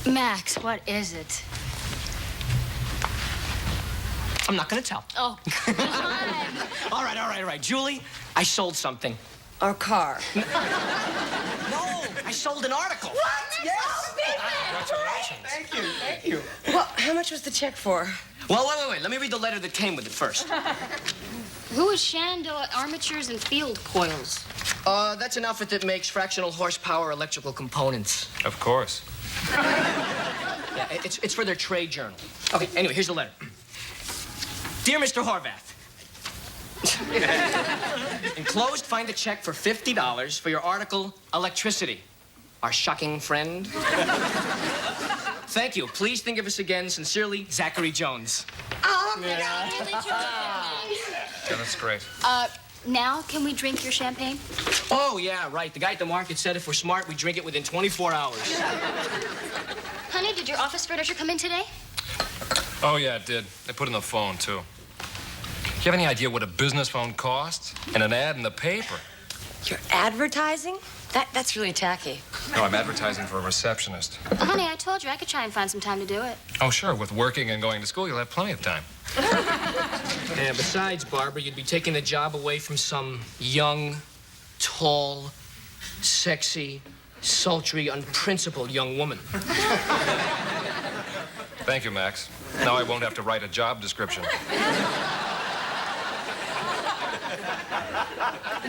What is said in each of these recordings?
Max, what is it? I'm not gonna tell. Oh, God. All right. Julie, I sold something. Our car. No, I sold an article. What? Yes. Congratulations. Thank you. Well, how much was the check for? Well, wait. Let me read the letter that came with it first. Who is Shenandoah Armatures and Field Coils? That's an outfit that makes fractional horsepower electrical components. Of course. Yeah, it's for their trade journal. Okay, anyway, here's the letter. Dear Mr. Horvath, enclosed, find a check for $50 for your article, Electricity, Our Shocking Friend. Thank you. Please think of us again. Sincerely, Zachary Jones. Oh, that's really terrific. Yeah, that's great. Now, can we drink your champagne? Oh, yeah, right. The guy at the market said if we're smart, we drink it within 24 hours. Honey, did your office furniture come in today? Oh, yeah, it did. They put in the phone, too. Do you have any idea what a business phone costs? And an ad in the paper? You're advertising? That's really tacky. No, I'm advertising for a receptionist. Honey, I told you I could try and find some time to do it. Oh, sure. With working and going to school, you'll have plenty of time. And besides, Barbara, you'd be taking the job away from some young, tall, sexy, sultry, unprincipled young woman. Thank you, Max. Now I won't have to write a job description.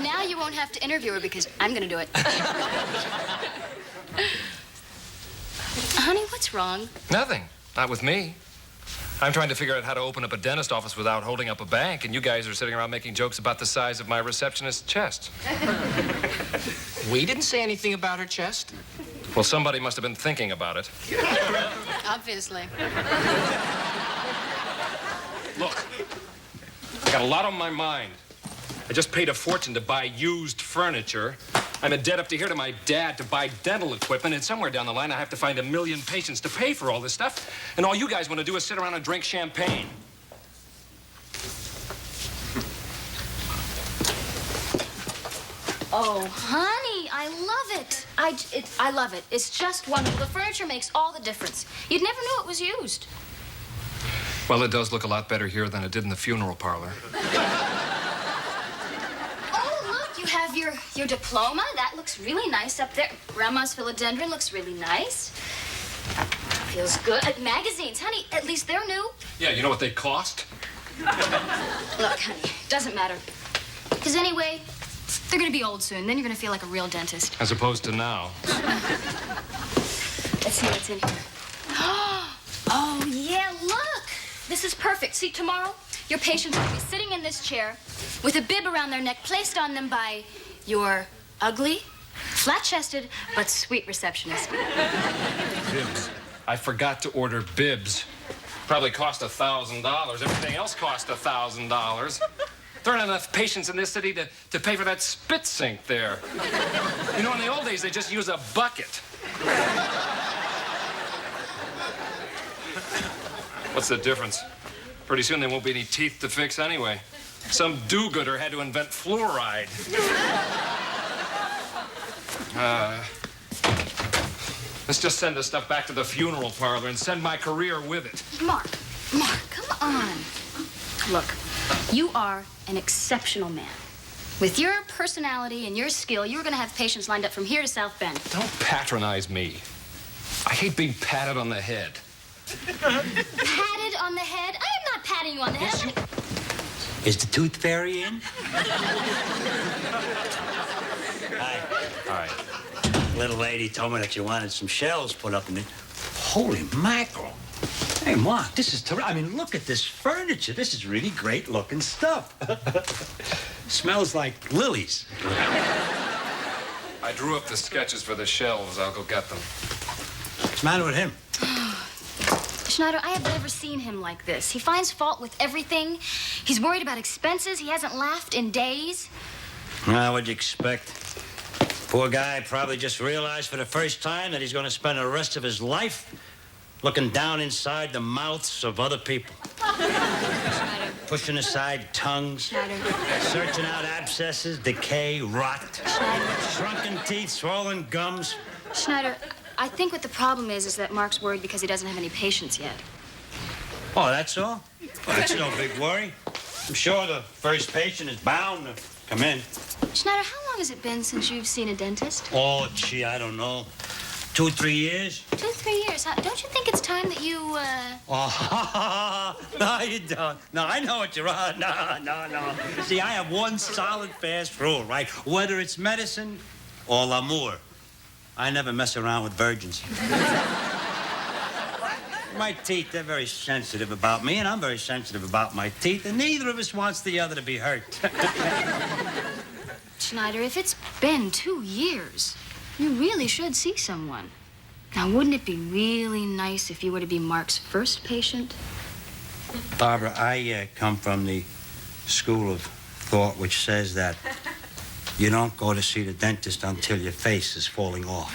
Now you won't have to interview her because I'm going to do it. Honey, what's wrong? Nothing. Not with me. I'm trying to figure out how to open up a dentist office without holding up a bank, and you guys are sitting around making jokes about the size of my receptionist's chest. We didn't say anything about her chest. Well, somebody must have been thinking about it. Obviously. Look, I got a lot on my mind. I just paid a fortune to buy used furniture. I'm in debt up to here to my dad to buy dental equipment, and somewhere down the line I have to find 1 million patients to pay for all this stuff, and all you guys want to do is sit around and drink champagne. Oh, honey, I love it. I love it. It's just wonderful. The furniture makes all the difference. You'd never knew it was used. Well, it does look a lot better here than it did in the funeral parlor. Oh, look, you have your diploma. That looks really nice up there. Grandma's philodendron looks really nice. Feels good. Magazines, honey, at least they're new. Yeah, you know what they cost? Look, honey, doesn't matter. Because anyway, they're going to be old soon. Then you're going to feel like a real dentist. As opposed to now. Let's see what's in here. Oh, yeah, look. This is perfect. See, tomorrow, your patients will be sitting in this chair with a bib around their neck placed on them by your ugly, flat-chested, but sweet receptionist. Bibs. I forgot to order bibs. Probably cost $1,000. Everything else cost $1,000. There aren't enough patients in this city to pay for that spit sink there. You know, in the old days, they just use a bucket. What's the difference? Pretty soon there won't be any teeth to fix anyway. Some do-gooder had to invent fluoride. Let's just send this stuff back to the funeral parlor and send my career with it. Mark, come on. Look, you are an exceptional man. With your personality and your skill, you're going to have patients lined up from here to South Bend. Don't patronize me. I hate being patted on the head. Patted on the head? I am not patting you on the head. Is the tooth fairy in? Hi. Little lady told me that you wanted some shells put up in it. Holy mackerel. Hey, Mark, this is terrific. I mean, look at this furniture. This is really great-looking stuff. Smells like lilies. I drew up the sketches for the shelves. I'll go get them. What's the matter with him? Schneider, I have never seen him like this. He finds fault with everything. He's worried about expenses. He hasn't laughed in days. Well, what'd you expect? Poor guy probably just realized for the first time that he's going to spend the rest of his life looking down inside the mouths of other people. Schneider. Pushing aside tongues. Schneider. Searching out abscesses, decay, rot. Schneider. Shrunken teeth, swollen gums. Schneider, I think what the problem is that Mark's worried because he doesn't have any patients yet. Oh, that's all? Well, that's no big worry. I'm sure the first patient is bound to come in. Schneider, how long has it been since you've seen a dentist? Oh, gee, I don't know. 2 or 3 years? 2 or 3 years. Don't you think it's time that you, Oh, no, you don't. No, I know what you're on. No. See, I have one solid, fast rule, right? Whether it's medicine or l'amour, I never mess around with virgins. My teeth, they're very sensitive about me, and I'm very sensitive about my teeth, and neither of us wants the other to be hurt. Schneider, if it's been 2 years, you really should see someone. Now, wouldn't it be really nice if you were to be Mark's first patient? Barbara, I come from the school of thought which says that you don't go to see the dentist until your face is falling off.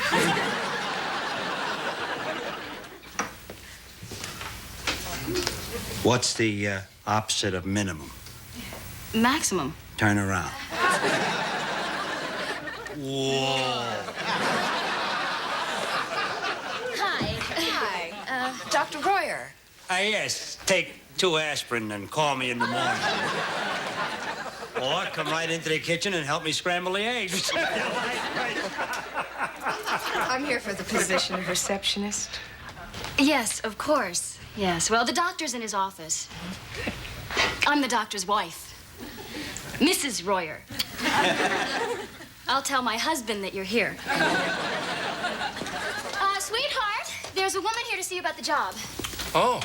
What's the opposite of minimum? Maximum. Turn around. Whoa. Hi. Dr. Royer. Yes, take 2 aspirin and call me in the morning. Or come right into the kitchen and help me scramble the eggs. I'm here for the position of receptionist. Yes, of course. Yes. Well, the doctor's in his office. I'm the doctor's wife, Mrs. Royer. I'll tell my husband that you're here. Sweetheart, there's a woman here to see you about the job. Oh.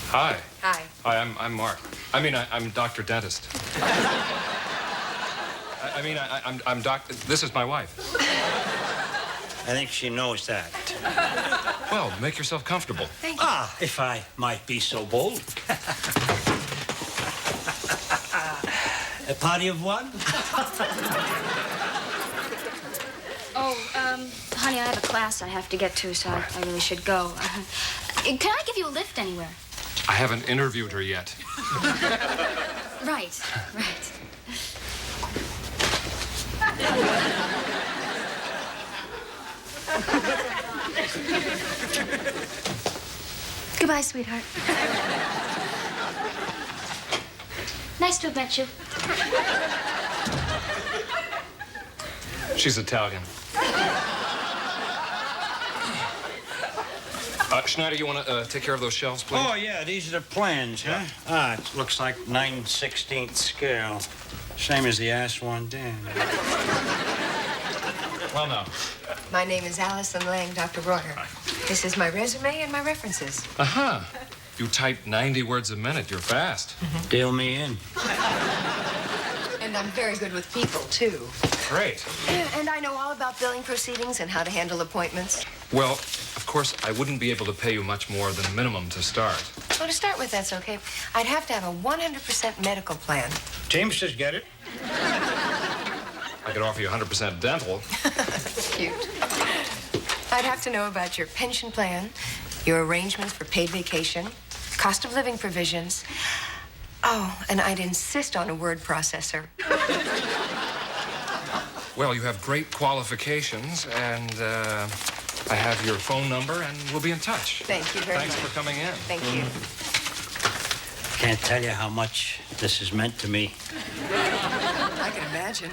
Hi. Hi. Hi, I'm Mark. I'm Dr. Dentist. I'm Doc. This is my wife. I think she knows that. Well, make yourself comfortable. Thank you. If I might be so bold. A party of one? Honey, I have a class I have to get to, so I really should go. Can I give you a lift anywhere? I haven't interviewed her yet. Right. Goodbye, sweetheart. Nice to have met you. She's Italian. Schneider, you want to take care of those shelves, please? Oh, yeah, these are the plans, huh? It looks like 9/16 scale. Same as the ass one down. Well, now. My name is Allison Lang, Dr. Royer. This is my resume and my references. Uh-huh. You type 90 words a minute. You're fast. Deal me in. And I'm very good with people, too. Great. And I know all about billing proceedings and how to handle appointments. Well, of course, I wouldn't be able to pay you much more than minimum to start. Well, to start with, that's okay. I'd have to have a 100% medical plan. Teamsters get it. I could offer you 100% dental. Cute. I'd have to know about your pension plan, your arrangements for paid vacation, cost of living provisions. Oh, and I'd insist on a word processor. Well, you have great qualifications, and I have your phone number, and we'll be in touch. Thank you very Thanks much. for coming in. Thank you. Can't tell you how much this has meant to me. I can imagine.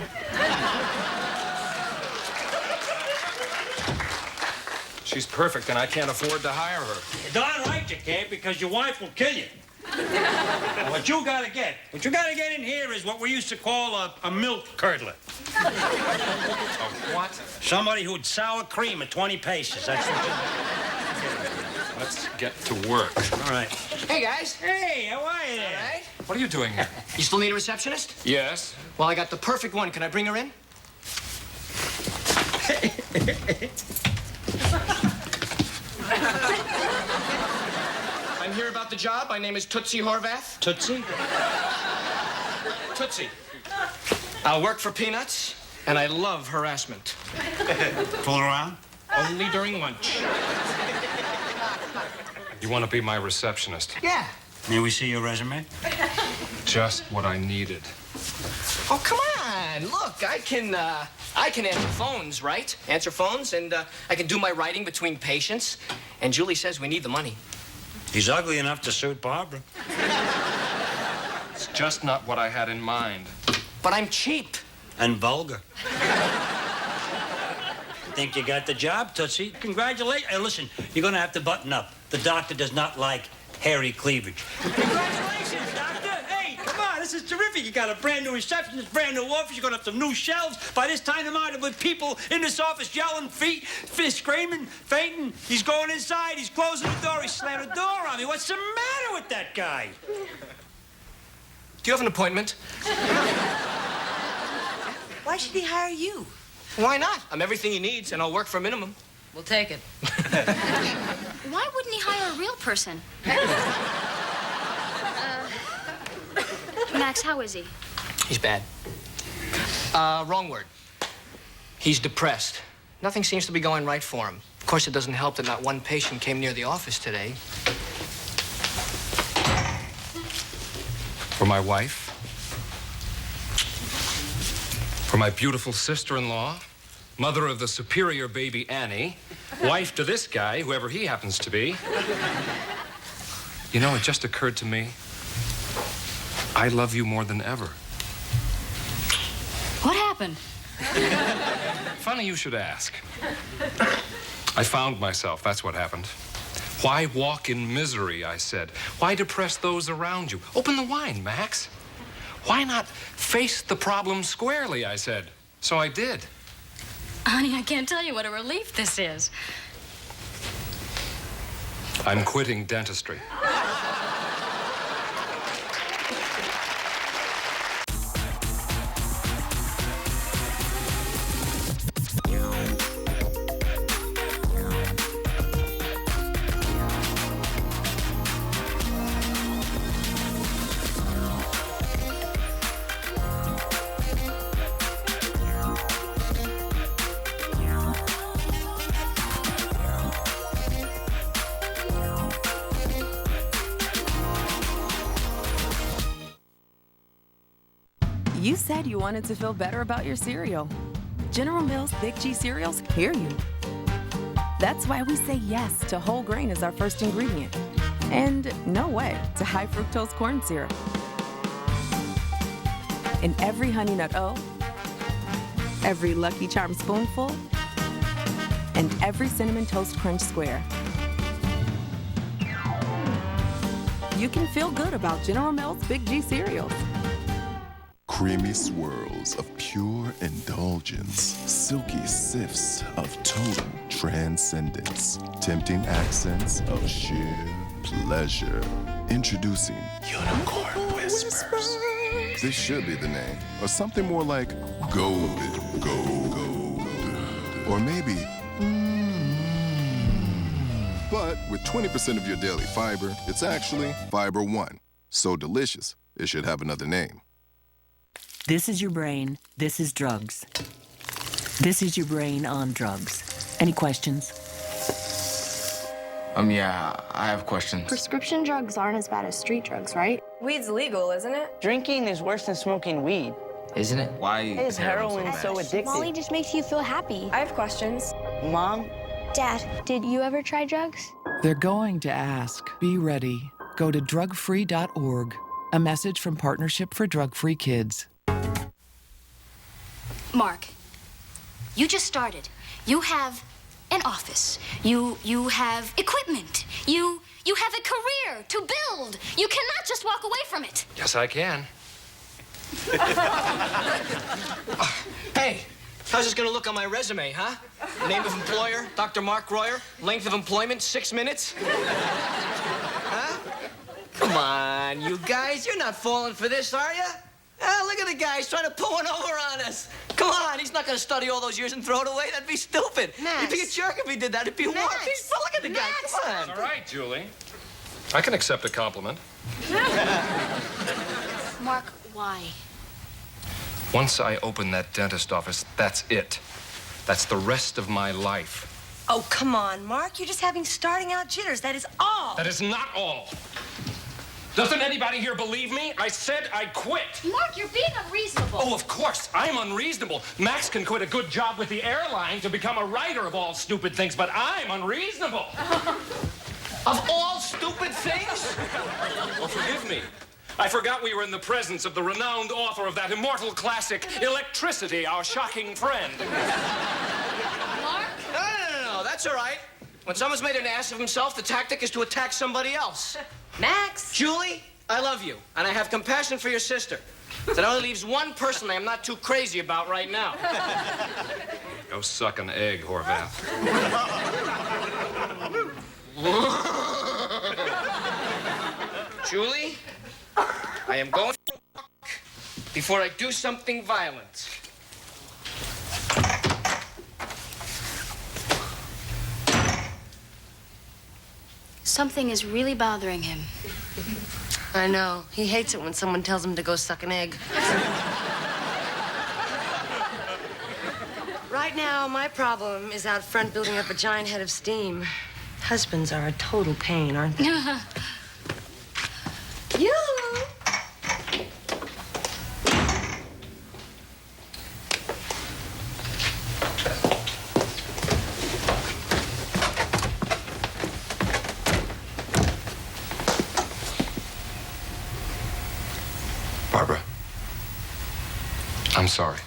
She's perfect, and I can't afford to hire her. Darn right you can't, because your wife will kill you. What you gotta get in here is what we used to call a milk curdler. What? Somebody who'd sour cream at 20 paces. That's what Let's get to work. All right. Hey, guys. Hey, how are you there? All right. What are you doing here? You still need a receptionist? Yes. Well, I got the perfect one. Can I bring her in? I'm here about the job. My name is Tootsie Horvath. Tootsie? Tootsie. I work for peanuts, and I love harassment. Fool around? Only during lunch. You want to be my receptionist? Yeah. May we see your resume? Just what I needed. Oh, come on. Look, I can I can answer phones, right? Answer phones, and I can do my writing between patients. And Julie says we need the money. He's ugly enough to suit Barbara. It's just not what I had in mind. But I'm cheap. And vulgar. Think you got the job, Tootsie? Congratulations. Hey, listen, you're gonna have to button up. The doctor does not like hairy cleavage. Congratulations, doctor. Hey, come on, this is terrific. You got a brand new receptionist, brand new office. You're gonna have some new shelves. By this time, there might have been people in this office yelling, screaming, fainting. He's going inside. He's closing the door. He slammed the door on me. What's the matter with that guy? Do you have an appointment? Why should he hire you? Why not? I'm everything he needs, and I'll work for a minimum. We'll take it. Why wouldn't he hire a real person? Max, how is he? He's bad. Wrong word. He's depressed. Nothing seems to be going right for him. Of course, it doesn't help that not one patient came near the office today. For my wife. For my beautiful sister-in-law. Mother of the superior baby Annie. Wife to this guy, whoever he happens to be. You know, it just occurred to me. I love you more than ever. What happened? Funny you should ask. I found myself, that's what happened. Why walk in misery, I said. Why depress those around you? Open the wine, Max. Why not face the problem squarely, I said. So I did. Honey, I can't tell you what a relief this is. I'm quitting dentistry. You said you wanted to feel better about your cereal. General Mills Big G cereals hear you. That's why we say yes to whole grain as our first ingredient. And no way to high fructose corn syrup. In every Honey Nut O, every Lucky Charm spoonful, and every Cinnamon Toast Crunch square. You can feel good about General Mills Big G cereals. Creamy swirls of pure indulgence, silky sifts of total transcendence, tempting accents of sheer pleasure. Introducing Unicorn Whispers. This should be the name, or something more like Golden Gold. Or maybe, But with 20% of your daily fiber, it's actually Fiber One. So delicious, it should have another name. This is your brain. This is drugs. This is your brain on drugs. Any questions? Yeah, I have questions. Prescription drugs aren't as bad as street drugs, right? Weed's legal, isn't it? Drinking is worse than smoking weed. Isn't it? Why is heroin so addictive? Molly just makes you feel happy. I have questions. Mom? Dad, did you ever try drugs? They're going to ask. Be ready. Go to drugfree.org. A message from Partnership for Drug-Free Kids. Mark, you just started. You have an office. You have equipment. You have a career to build. You cannot just walk away from it. Yes, I can. Hey, how's this gonna look on my resume, huh? Name of employer, Dr. Mark Royer. Length of employment, 6 minutes. Huh? Come on, you guys. You're not falling for this, are you? Look at the guy. He's trying to pull one over on us. Come on. He's not going to study all those years and throw it away. That'd be stupid. Max. He'd be a jerk if he did that. He'd be one. Look at the guy. Come on. All right, Julie. I can accept a compliment. Mark, why? Once I open that dentist office, that's it. That's the rest of my life. Oh, come on, Mark. You're just having starting out jitters. That is all. That is not all. Doesn't anybody here believe me? I said I quit. Mark, you're being unreasonable. Oh, of course, I'm unreasonable. Max can quit a good job with the airline to become a writer of all stupid things, but I'm unreasonable. Of all stupid things? Well, forgive me. I forgot we were in the presence of the renowned author of that immortal classic, Electricity, Our Shocking Friend. Mark? No, that's all right. When someone's made an ass of himself, the tactic is to attack somebody else. Max! Julie, I love you, and I have compassion for your sister. That only leaves one person I am not too crazy about right now. Go suck an egg, Horvath. Julie, I am going to walk before I do something violent. Something is really bothering him. I know. He hates it when someone tells him to go suck an egg. Right now, my problem is out front building up a giant head of steam. Husbands are a total pain, aren't they? You! Barbara, I'm sorry.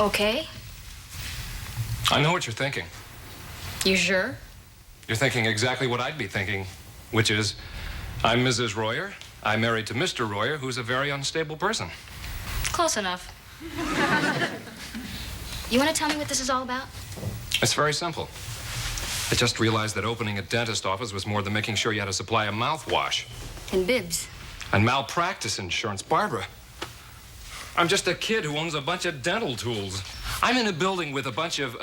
Okay. I know what you're thinking. You sure? You're thinking exactly what I'd be thinking, which is, I'm Mrs. Royer. I'm married to Mr. Royer, who's a very unstable person. Close enough. You want to tell me what this is all about? It's very simple. I just realized that opening a dentist office was more than making sure you had a supply of mouthwash. And bibs. And malpractice insurance. Barbara, I'm just a kid who owns a bunch of dental tools. I'm in a building with a bunch of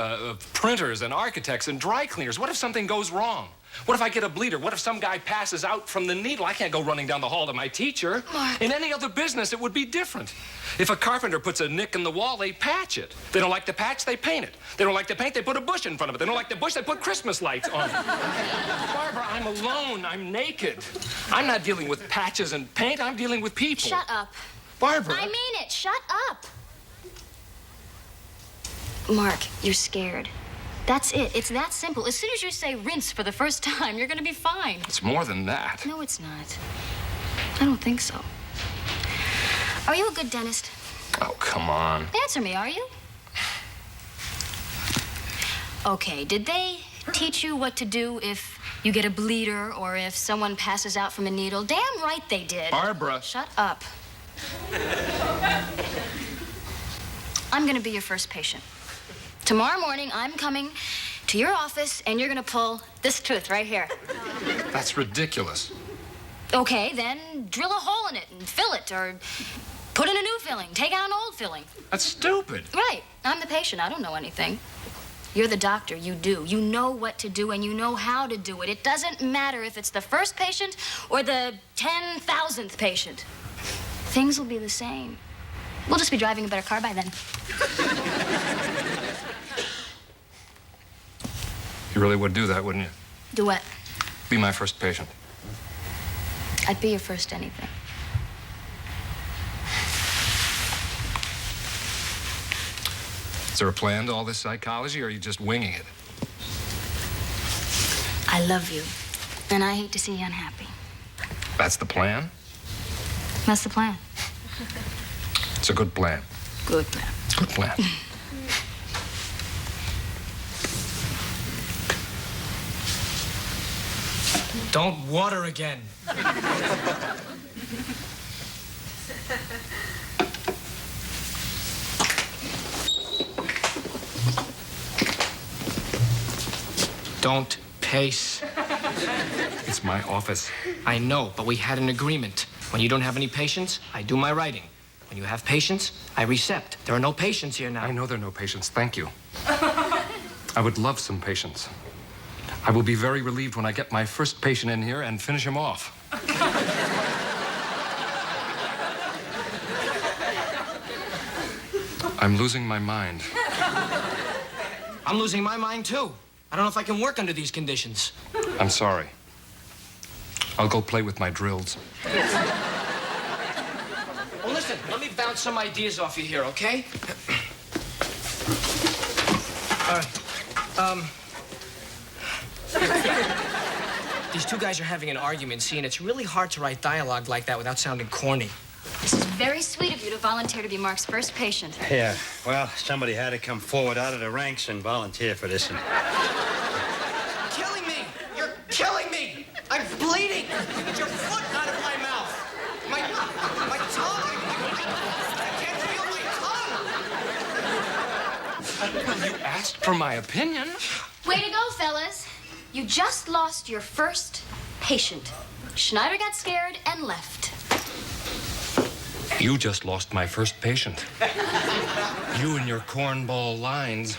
printers and architects and dry cleaners. What if something goes wrong? What if I get a bleeder? What if some guy passes out from the needle? I can't go running down the hall to my teacher. Mark. In any other business, it would be different. If a carpenter puts a nick in the wall, they patch it. They don't like the patch, they paint it. They don't like the paint, they put a bush in front of it. They don't like the bush, they put Christmas lights on it. Barbara, I'm alone. I'm naked. I'm not dealing with patches and paint. I'm dealing with people. Shut up. Barbara. I mean it. Shut up. Mark, you're scared. That's it. It's that simple. As soon as you say rinse for the first time, you're going to be fine. It's more than that. No, it's not. I don't think so. Are you a good dentist? Oh, come on. Answer me, are you? Okay, did they teach you what to do if you get a bleeder or if someone passes out from a needle? Damn right they did. Barbara. Shut up. I'm going to be your first patient. Tomorrow morning, I'm coming to your office, and you're going to pull this tooth right here. That's ridiculous. Okay, then drill a hole in it and fill it, or put in a new filling, take out an old filling. That's stupid. Right. I'm the patient. I don't know anything. You're the doctor. You do. You know what to do, and you know how to do it. It doesn't matter if it's the first patient or the 10,000th patient. Things will be the same. We'll just be driving a better car by then. You really would do that, wouldn't you? Do what? Be my first patient. I'd be your first anything. Is there a plan to all this psychology, or are you just winging it? I love you, and I hate to see you unhappy. That's the plan? That's the plan. It's a good plan. Good plan. Good plan. Don't water again. Don't pace. It's my office. I know, but we had an agreement. When you don't have any patients, I do my writing. When you have patients, I recept. There are no patients here now. I know there are no patients. Thank you. I would love some patients. I will be very relieved when I get my first patient in here and finish him off. I'm losing my mind. I'm losing my mind, too. I don't know if I can work under these conditions. I'm sorry. I'll go play with my drills. Well, listen, let me bounce some ideas off you here, okay? All right. These two guys are having an argument, see, and it's really hard to write dialogue like that without sounding corny. This is very sweet of you to volunteer to be Mark's first patient. Yeah, well, somebody had to come forward out of the ranks and volunteer for this. Killing me! You're killing me! I'm bleeding! Get your foot out of my mouth! My tongue! I can't feel my tongue! Well, you asked for my opinion. Way to go, fellas. You just lost your first patient. Schneider got scared and left. You just lost my first patient. You and your cornball lines.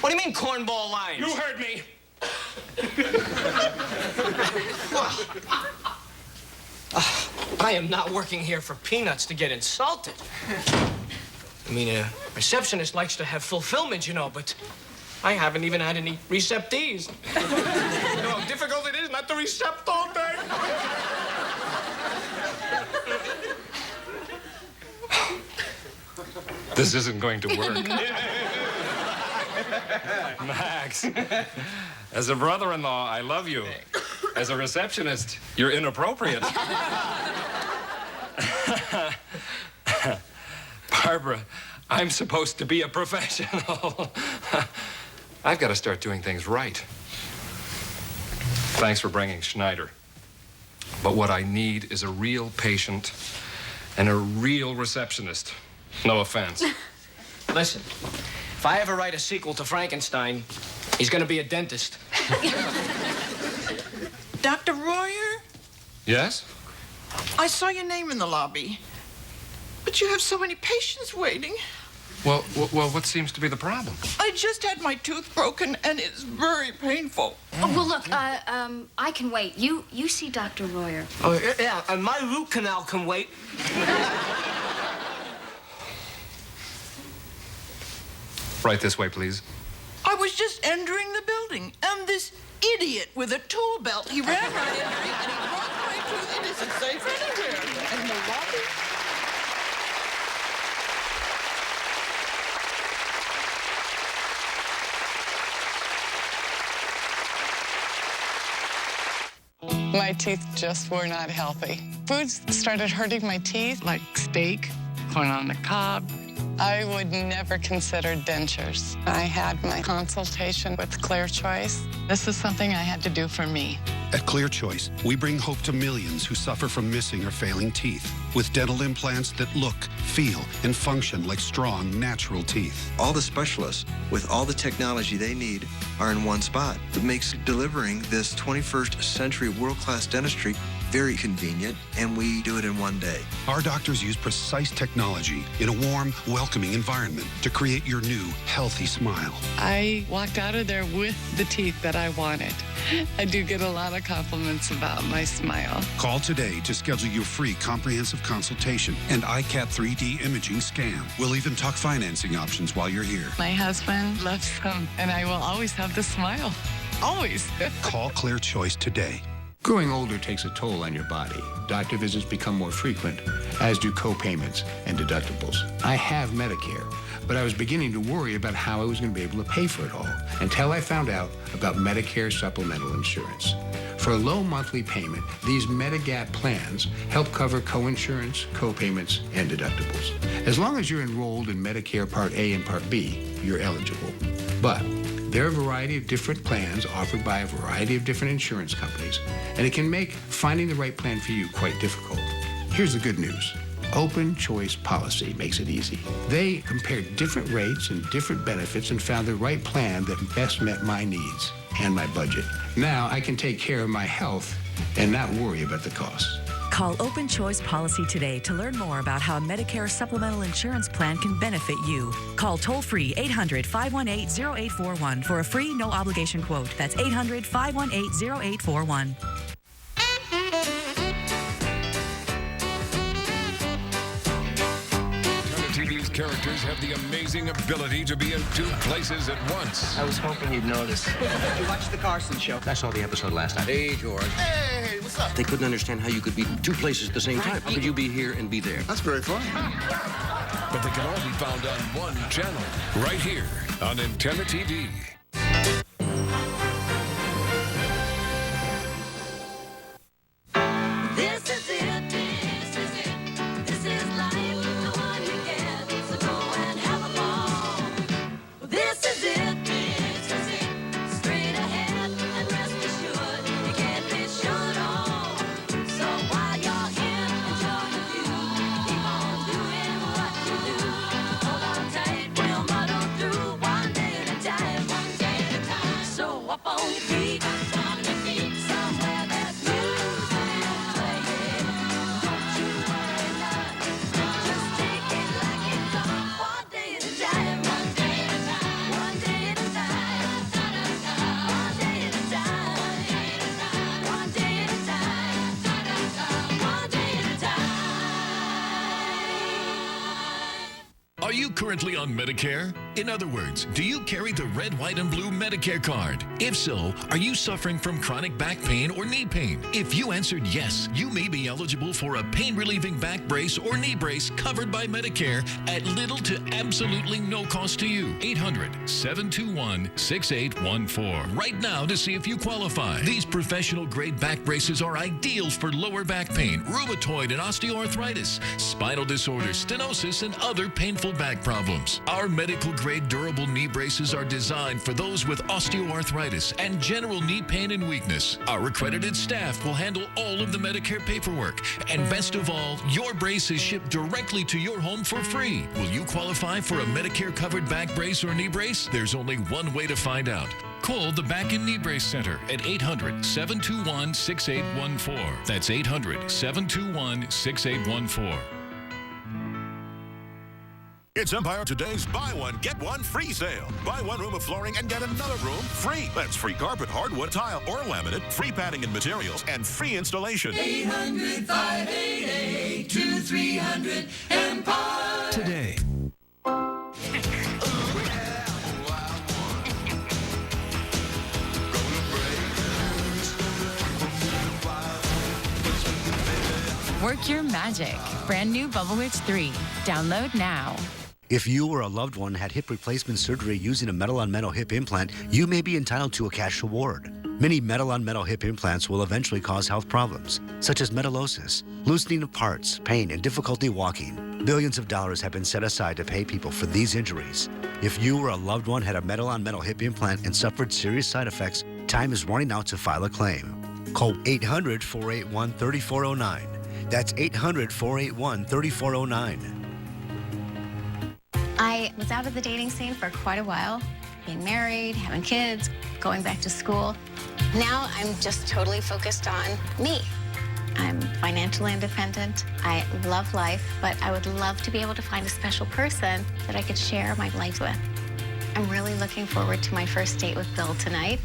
What do you mean, cornball lines? You heard me. I am not working here for peanuts to get insulted. I mean, a receptionist likes to have fulfillment, you know, but I haven't even had any receptees. You know how difficult it is not to recept all day? This isn't going to work. Max, as a brother-in-law, I love you. As a receptionist, you're inappropriate. Barbara, I'm supposed to be a professional. I've got to start doing things right. Thanks for bringing Schneider. But what I need is a real patient and a real receptionist. No offense. Listen, if I ever write a sequel to Frankenstein, he's going to be a dentist. Dr. Royer, Yes? I saw your name in the lobby. But you have so many patients waiting. Well, what seems to be the problem? I just had my tooth broken, and it's very painful. Oh, well, look, I can wait. You see Dr. Royer. Oh, yeah, and my root canal can wait. Right this way, please. I was just entering the building, and this idiot with a tool belt, he ran right into me, and he broke my tooth. It isn't safe anywhere. And the lobby... My teeth just were not healthy. Foods started hurting my teeth, like steak, corn on the cob. I would never consider dentures. I had my consultation with Clear Choice. This is something I had to do for me. At Clear Choice, we bring hope to millions who suffer from missing or failing teeth with dental implants that look, feel, and function like strong, natural teeth. All the specialists with all the technology they need are in one spot. It makes delivering this 21st century world-class dentistry very convenient, and we do it in one day. Our doctors use precise technology in a warm, welcoming environment to create your new, healthy smile. I walked out of there with the teeth that I wanted. I do get a lot of compliments about my smile. Call today to schedule your free comprehensive consultation and iCat 3D imaging scan. We'll even talk financing options while you're here. My husband loves them, and I will always have the smile. Always. Call Clear Choice today. Growing older takes a toll on your body. Doctor visits become more frequent, as do co-payments and deductibles. I have Medicare, but I was beginning to worry about how I was going to be able to pay for it all until I found out about Medicare supplemental insurance. For a low monthly payment, these Medigap plans help cover co-insurance, co-payments, and deductibles. As long as you're enrolled in Medicare Part A and Part B, you're eligible. But there are a variety of different plans offered by a variety of different insurance companies, and it can make finding the right plan for you quite difficult. Here's the good news. Open Choice Policy makes it easy. They compared different rates and different benefits and found the right plan that best met my needs and my budget. Now I can take care of my health and not worry about the costs. Call Open Choice Policy today to learn more about how a Medicare supplemental insurance plan can benefit you. Call toll-free 800-518-0841 for a free, no-obligation quote. That's 800-518-0841. TV's characters have the amazing ability to be in two places at once. I was hoping you'd notice. Did you watch The Carson Show? I saw the episode last night. Hey, George. Hey, what's up? They couldn't understand how you could be two places at the same time. How could you be here and be there? That's very funny. But they can all be found on one channel, right here on Antenna TV. This is it, this is it, this is life, the one you get, so go and have a ball. This is it, straight ahead, and rest assured, you can't be sure at all. So while you're here, enjoy the view, keep on doing what you do. Hold on tight, we'll muddle through, one day at a time, one day at a time. So up on your feet, somewhere there's music playing. Don't you worry not, just take it like it comes. One day at a time, one day at a time, one day at a time, one day at a time, one day at a time, one day at a time. Are you currently on Medicare? In other words, do you carry the red, white, and blue Medicare card? If so, are you suffering from chronic back pain or knee pain? If you answered yes, you may be eligible for a pain-relieving back brace or knee brace covered by Medicare at little to absolutely no cost to you. 800-721-6814. Right now to see if you qualify. These professional-grade back braces are ideal for lower back pain, rheumatoid and osteoarthritis, spinal disorders, stenosis, and other painful back problems. Our medical-grade durable knee braces are designed for those with osteoarthritis and general knee pain and weakness. Our accredited staff will handle all of the Medicare paperwork. And best of all, your brace is shipped directly to your home for free. Will you qualify for a Medicare-covered back brace or knee brace? There's only one way to find out. Call the Back and Knee Brace Center at 800-721-6814. That's 800-721-6814. It's Empire Today's buy one, get one free sale. Buy one room of flooring and get another room free. That's free carpet, hardwood, tile, or laminate, free padding and materials, and free installation. 800-588-2300 Empire. Today. Work your magic. Brand new Bubble Witch 3. Download now. If you or a loved one had hip replacement surgery using a metal-on-metal hip implant, you may be entitled to a cash award. Many metal-on-metal hip implants will eventually cause health problems, such as metallosis, loosening of parts, pain, and difficulty walking. Billions of dollars have been set aside to pay people for these injuries. If you or a loved one had a metal-on-metal hip implant and suffered serious side effects, time is running out to file a claim. Call 800-481-3409. That's 800-481-3409. I was out of the dating scene for quite a while, being married, having kids, going back to school. Now I'm just totally focused on me. I'm financially independent. I love life, but I would love to be able to find a special person that I could share my life with. I'm really looking forward to my first date with Bill tonight.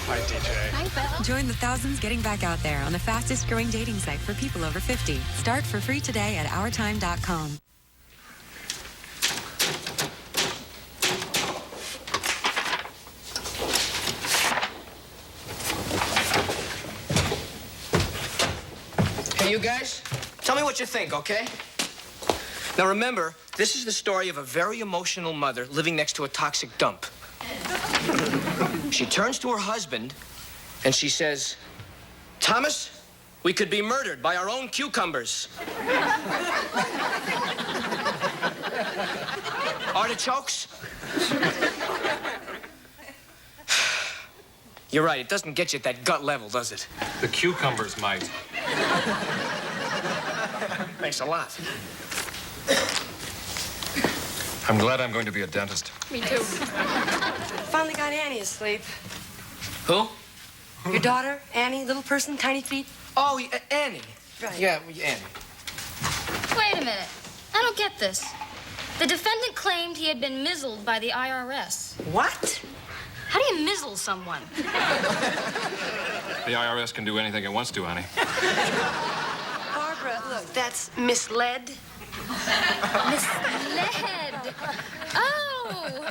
Hi, DJ. Hi, Bill. Join the thousands getting back out there on the fastest growing dating site for people over 50. Start for free today at OurTime.com. Hey, you guys, tell me what you think, okay? Now remember, this is the story of a very emotional mother living next to a toxic dump. She turns to her husband and she says, Thomas, we could be murdered by our own cucumbers. Artichokes? You're right, it doesn't get you at that gut level, does it? The cucumbers might. Thanks a lot. I'm glad I'm going to be a dentist. Me too. Finally got Annie asleep. Who? Your daughter, Annie, little person, tiny feet. Oh, Annie. Right. Yeah, Annie. Wait a minute. I don't get this. The defendant claimed he had been mizzled by the IRS. What? How do you mizzle someone? The IRS can do anything it wants to, honey. Barbara, look, That's misled. Misled. Oh.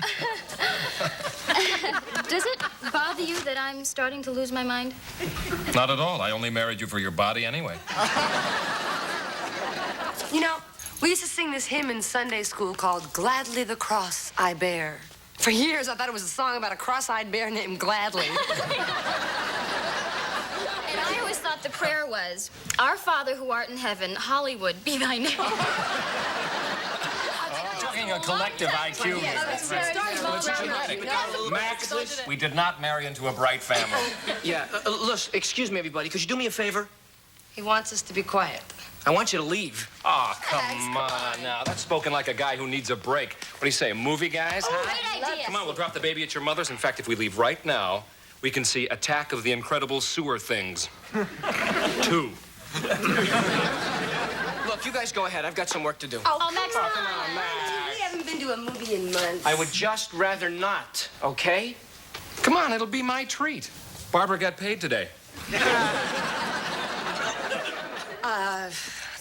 Does it bother you that I'm starting to lose my mind? Not at all. I only married you for your body anyway. You know, we used to sing this hymn in Sunday school called Gladly the Cross I Bear. For years, I thought it was a song about a cross-eyed bear named Gladly. And I always thought the prayer was, Our Father who art in heaven, Hollywood be thy name. Talking a collective IQ. Max, we did not marry into a bright family. Yeah, look, excuse me, everybody. Could you do me a favor? He wants us to be quiet. I want you to leave. Oh, come on now. That's spoken like a guy who needs a break. What do you say, a movie, guys? Oh, great idea. Come on, we'll drop the baby at your mother's. In fact, if we leave right now, we can see Attack of the Incredible Sewer Things 2. Look, you guys go ahead. I've got some work to do. Oh, Max, come on, Max. We haven't been to a movie in months. I would just rather not, okay? Come on, it'll be my treat. Barbara got paid today.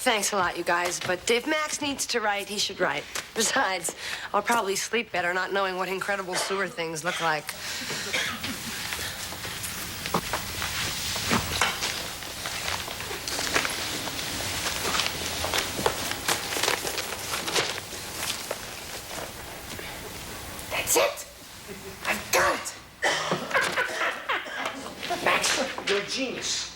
Thanks a lot, you guys, but if Max needs to write, he should write. Besides, I'll probably sleep better not knowing what incredible sewer things look like. That's it. I've got it. Max, you're a genius.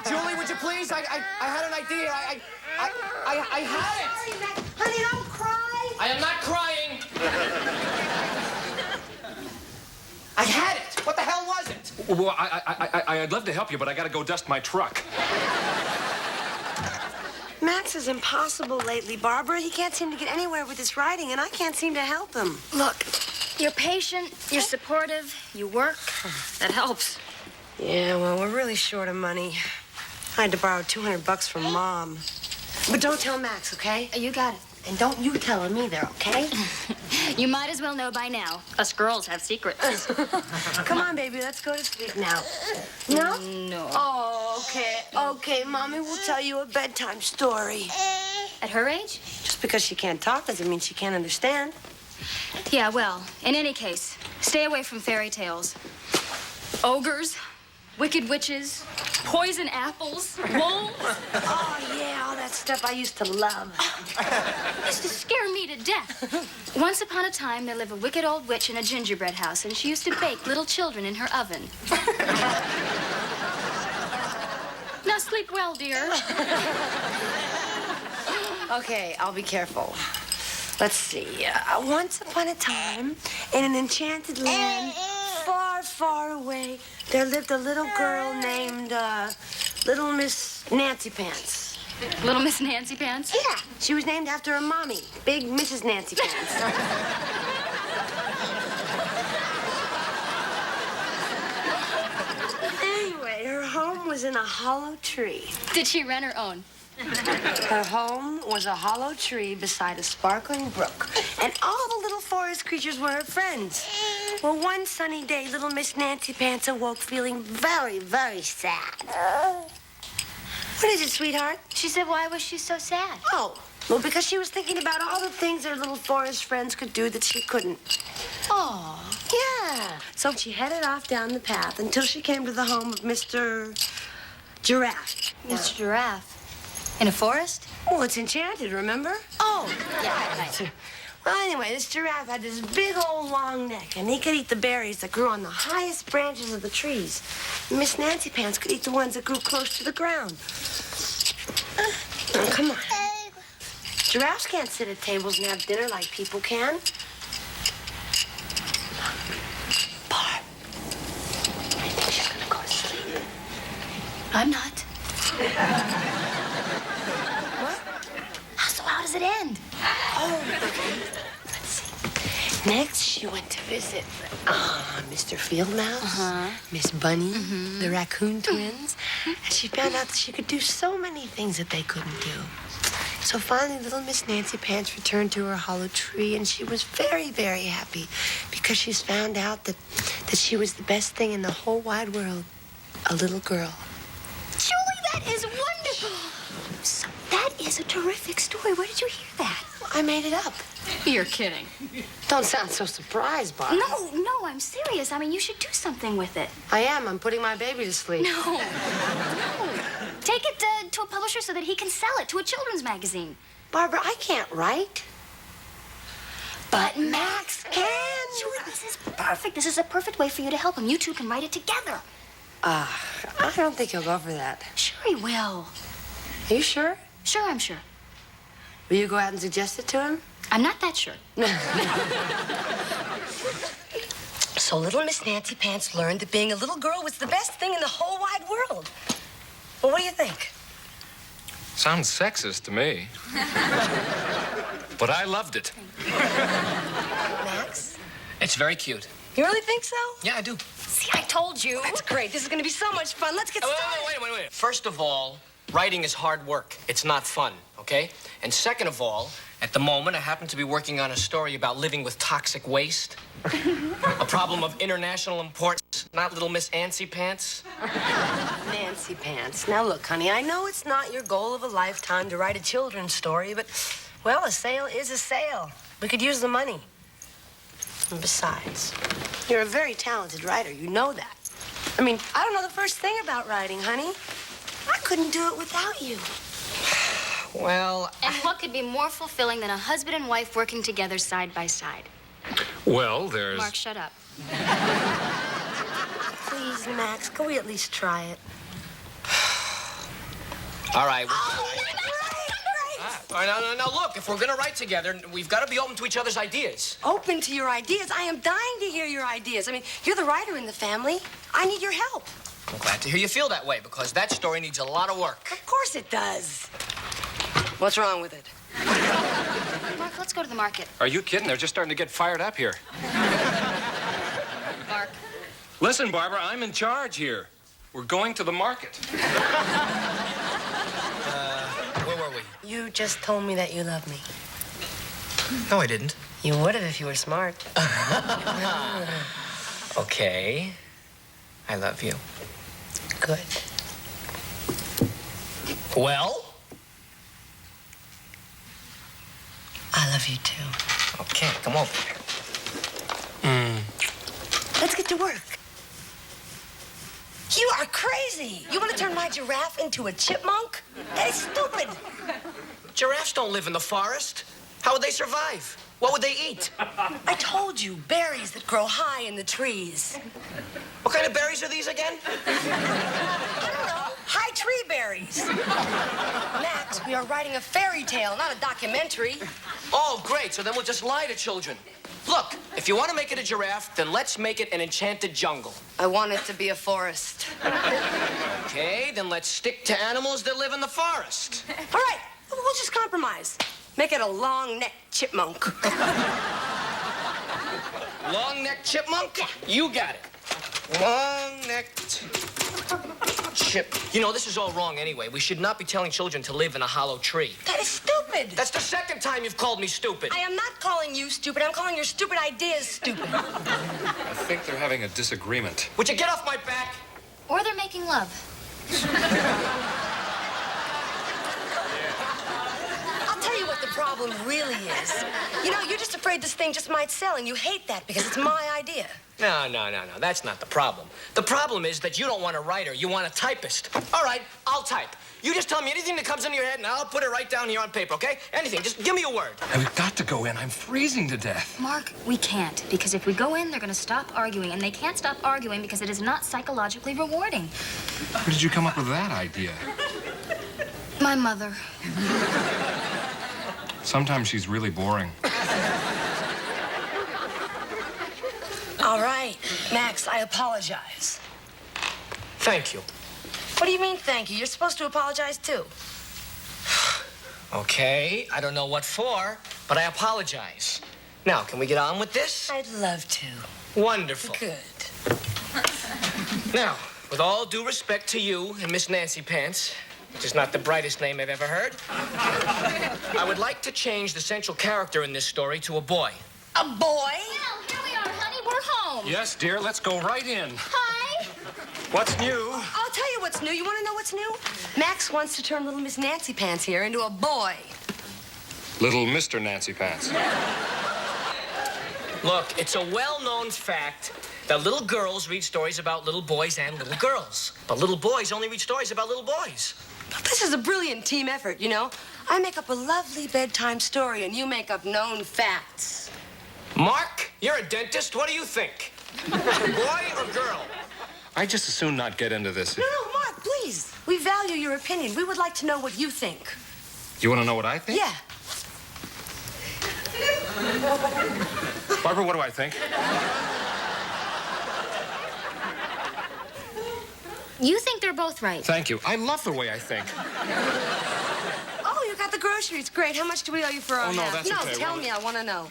Julie, would you please? I had an idea. I had it. Honey, don't cry. I am not crying. I had it. What the hell was it? Well, I'd love to help you, but I gotta go dust my truck. Max is impossible lately, Barbara. He can't seem to get anywhere with his writing, and I can't seem to help him. Look, you're patient, you're supportive, you work. That helps. Yeah, well, we're really short of money. I had to borrow $200 from Mom. But don't tell Max, okay? You got it. And don't you tell him either, okay? You might as well know by now. Us girls have secrets. Come on, baby, let's go to sleep now. No? No. Oh, okay. Okay, Mommy will tell you a bedtime story. At her age? Just because she can't talk doesn't mean she can't understand. Yeah, well, in any case, stay away from fairy tales. Ogres, wicked witches, poison apples, wolves. Oh, yeah, all that stuff I used to love. It used to scare me to death. Once upon a time, there lived a wicked old witch in a gingerbread house, and she used to bake little children in her oven. Now sleep well, dear. Okay, I'll be careful. Let's see. Once upon a time, in an enchanted land far, far away, there lived a little girl named Little Miss Nancy Pants. Little Miss Nancy Pants? Yeah, she was named after her mommy, Big Mrs. Nancy Pants. Anyway, her home was in a hollow tree. Did she rent her own? Her home was a hollow tree beside a sparkling brook, and all the little forest creatures were her friends. Well, one sunny day, little Miss Nancy Pants awoke feeling very, very sad. What is it, sweetheart? She said, why was she so sad? Oh, well, because she was thinking about all the things her little forest friends could do that she couldn't. Oh. Yeah. So she headed off down the path until she came to the home of Mr. Giraffe. Mr. Giraffe? In a forest? Well, it's enchanted, remember? Oh, yeah, right. Well, anyway, this giraffe had this big old long neck, and he could eat the berries that grew on the highest branches of the trees. Miss Nancy Pants could eat the ones that grew close to the ground. Oh, come on. Giraffes can't sit at tables and have dinner like people can. Barb, I think she's gonna go to sleep. I'm not. What? So how does it end? Oh, okay. Let's see. Next, she went to visit Mr. Fieldmouse, Miss Bunny, the raccoon twins, and she found out that she could do so many things that they couldn't do. So finally, little Miss Nancy Pants returned to her hollow tree, and she was very, very happy because she's found out that she was the best thing in the whole wide world, a little girl. Julie, that is wonderful. So that is a terrific story. Where did you hear that? I made it up. You're kidding. Don't sound so surprised, Barbara. No, I'm serious. I mean, you should do something with it. I am. I'm putting my baby to sleep. No. Take it to a publisher so that he can sell it to a children's magazine. Barbara, I can't write. But Max can. Julie, this is perfect. This is a perfect way for you to help him. You two can write it together. I don't think he'll go for that. Sure he will. Are you sure? Sure, I'm sure. Will you go out and suggest it to him? I'm not that sure. So little Miss Nancy Pants learned that being a little girl was the best thing in the whole wide world. Well, what do you think? Sounds sexist to me. But I loved it. Max? It's very cute. You really think so? Yeah, I do. See, I told you. That's great. This is going to be so much fun. Let's get started. Wait. First of all, writing is hard work. It's not fun, okay? And second of all, at the moment, I happen to be working on a story about living with toxic waste. A problem of international importance, not little Miss Nancy Pants. Nancy Pants. Now, look, honey, I know it's not your goal of a lifetime to write a children's story, but, well, a sale is a sale. We could use the money. And besides, you're a very talented writer. You know that. I mean, I don't know the first thing about writing, honey. I couldn't do it without you. Well... And what could be more fulfilling than a husband and wife working together side by side? Well, there's... Mark, shut up. Please, Max, can we at least try it? All right. Oh, All right, now, look, if we're going to write together, we've got to be open to each other's ideas. Open to your ideas? I am dying to hear your ideas. I mean, you're the writer in the family. I need your help. I'm glad to hear you feel that way, because that story needs a lot of work. Of course it does. What's wrong with it? Mark, let's go to the market. Are you kidding? They're just starting to get fired up here. Mark. Listen, Barbara, I'm in charge here. We're going to the market. Where were we? You just told me that you love me. No, I didn't. You would have if you were smart. Okay. I love you. Good. Well? I love you, too. Okay, come over. Let's get to work. You are crazy. You want to turn my giraffe into a chipmunk? That is stupid. Giraffes don't live in the forest. How would they survive? What would they eat? I told you, berries that grow high in the trees. What kind of berries are these again? I don't know. High tree berries. Max, we are writing a fairy tale, not a documentary. Oh, great. So then we'll just lie to children. Look, if you want to make it a giraffe, then let's make it an enchanted jungle. I want it to be a forest. Okay, then let's stick to animals that live in the forest. All right, we'll just compromise. Make it a long-necked chipmunk. Long-necked chipmunk? You got it. Long-necked chip. You know, this is all wrong anyway. We should not be telling children to live in a hollow tree. That is stupid. That's the second time you've called me stupid. I am not calling you stupid. I'm calling your stupid ideas stupid. I think they're having a disagreement. Would you get off my back? Or they're making love. I'll tell you what the problem really is. You know, you're just afraid this thing just might sell, and you hate that because it's my idea. No. That's not the problem. The problem is that you don't want a writer. You want a typist. All right, I'll type. You just tell me anything that comes into your head, and I'll put it right down here on paper, okay? Anything. Just give me a word. We've got to go in. I'm freezing to death. Mark, we can't, because if we go in, they're going to stop arguing, and they can't stop arguing because it is not psychologically rewarding. Where did you come up with that idea? My mother. Sometimes she's really boring. All right, Max, I apologize. Thank you. What do you mean, thank you? You're supposed to apologize, too. Okay, I don't know what for, but I apologize. Now, can we get on with this? I'd love to. Wonderful. Good. Now, with all due respect to you and Miss Nancy Pants, which is not the brightest name I've ever heard. I would like to change the central character in this story to a boy. A boy? Well, here we are, honey. We're home. Yes, dear, let's go right in. Hi. What's new? I'll tell you what's new. You want to know what's new? Max wants to turn little Miss Nancy Pants here into a boy. Little Mr. Nancy Pants. Look, it's a well-known fact that little girls read stories about little boys and little girls. But little boys only read stories about little boys. This is a brilliant team effort, you know? I make up a lovely bedtime story, and you make up known facts. Mark, you're a dentist. What do you think? Boy or girl? I just as soon not get into this. No, Mark, please. We value your opinion. We would like to know what you think. You want to know what I think? Yeah. Barbara, what do I think? You think they're both right. Thank you. I love the way I think. Oh, you got the groceries. Great. How much do we owe you for our Oh, no, half? that's okay. Tell Well, me. I want to know.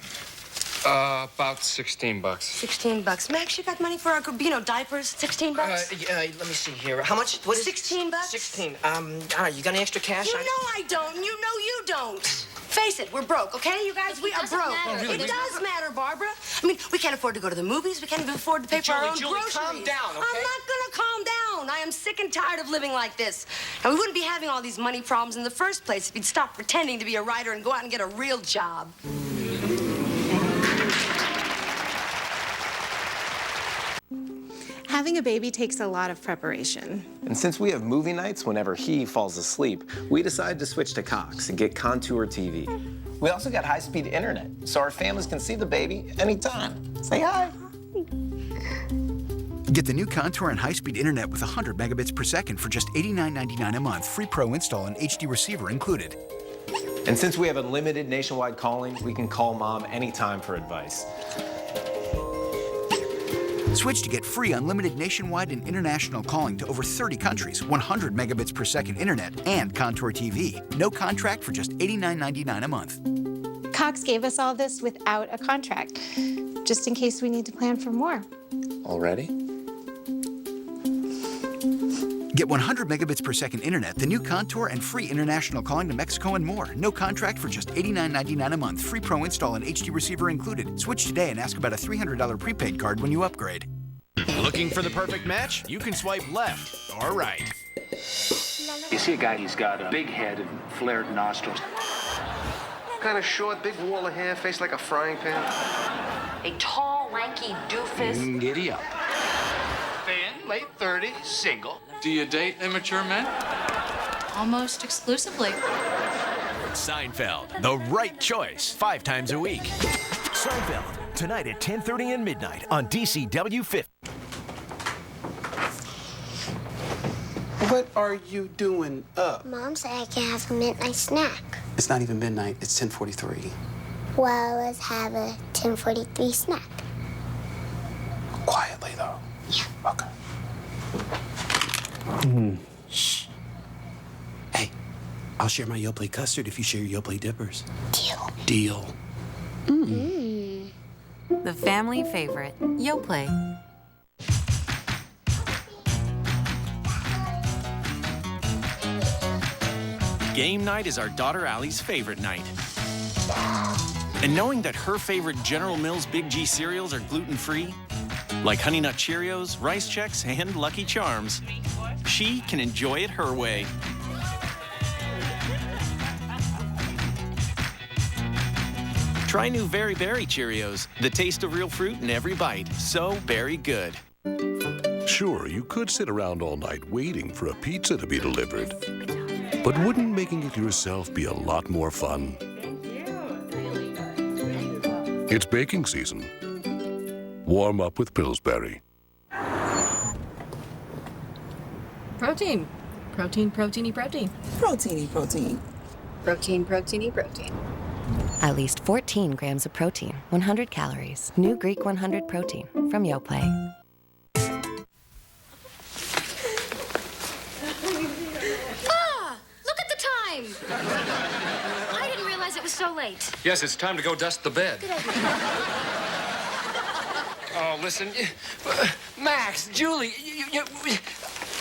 About $16. $16. Max, you got money for our, diapers? $16? Let me see here. How much? What is $16? 16. All right, you got any extra cash? You know I don't. You know you don't. Face it, we're broke, okay? You guys, we are broke. Oh, really? It does matter, Barbara. I mean, we can't afford to go to the movies. We can't even afford to pay for our own Julie, groceries. calm down, okay? I'm not gonna calm down. I am sick and tired of living like this. And we wouldn't be having all these money problems in the first place if you'd stop pretending to be a writer and go out and get a real job. Having a baby takes a lot of preparation. And since we have movie nights whenever he falls asleep, we decided to switch to Cox and get Contour TV. We also got high-speed internet, so our families can see the baby anytime. Say hi. Get the new Contour and high-speed internet with 100 megabits per second for just $89.99 a month. Free Pro install and HD receiver included. And since we have unlimited nationwide calling, we can call Mom anytime for advice. Switch to get free unlimited nationwide and international calling to over 30 countries, 100 megabits per second internet, and Contour TV. No contract for just $89.99 a month. Cox gave us all this without a contract, just in case we need to plan for more. Already? Get 100 megabits per second internet, the new Contour, and free international calling to Mexico and more. No contract for just $89.99 a month. Free Pro install and HD receiver included. Switch today and ask about a $300 prepaid card when you upgrade. Looking for the perfect match? You can swipe left or right. You see a guy, he's got a big head and flared nostrils. Kind of short, big wall of hair, face like a frying pan. A tall, lanky doofus. Giddy up. Thin, late 30s, single. Do you date immature men? Almost exclusively. Seinfeld, the right choice, 5 times a week. Seinfeld, tonight at 10:30 and midnight on DCW 50. What are you doing up? Mom said I can have a midnight snack. It's not even midnight, it's 10:43. Well, let's have a 10:43 snack. Quietly, though. Yeah. Okay. Shh. Hey, I'll share my Yoplait custard if you share your Yoplait dippers. Deal. The family favorite, Yoplait. Game night is our daughter Allie's favorite night. And knowing that her favorite General Mills Big G cereals are gluten-free, like Honey Nut Cheerios, Rice Chex, and Lucky Charms, she can enjoy it her way. Try new Very Berry Cheerios, the taste of real fruit in every bite. So very good. Sure, you could sit around all night waiting for a pizza to be delivered. But wouldn't making it yourself be a lot more fun? It's baking season. Warm up with Pillsbury. Protein. Protein, proteiny, protein. Proteiny, protein. Protein, proteiny, protein. At least 14 grams of protein, 100 calories. New Greek 100 protein from Yoplait. Look at the time. I didn't realize it was so late. Yes, it's time to go dust the bed. Good idea. Oh, listen. Max, Julie,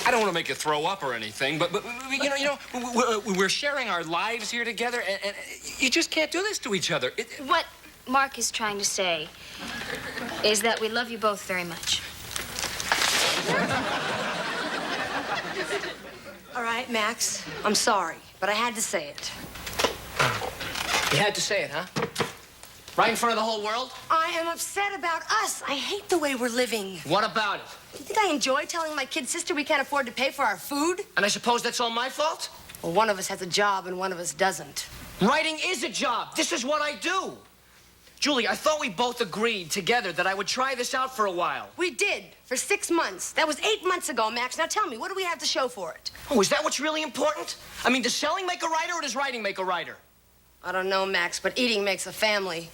I don't want to make you throw up or anything, but we're sharing our lives here together, and you just can't do this to each other. What Mark is trying to say is that we love you both very much. All right, Max, I'm sorry, but I had to say it. You had to say it, huh? Right in front of the whole world? I am upset about us. I hate the way we're living. What about it? Do you think I enjoy telling my kid sister we can't afford to pay for our food? And I suppose that's all my fault? Well, one of us has a job and one of us doesn't. Writing is a job. This is what I do. Julie, I thought we both agreed together that I would try this out for a while. We did, for 6 months. That was 8 months ago, Max. Now tell me, what do we have to show for it? Oh, is that what's really important? I mean, does selling make a writer or does writing make a writer? I don't know, Max, but eating makes a family.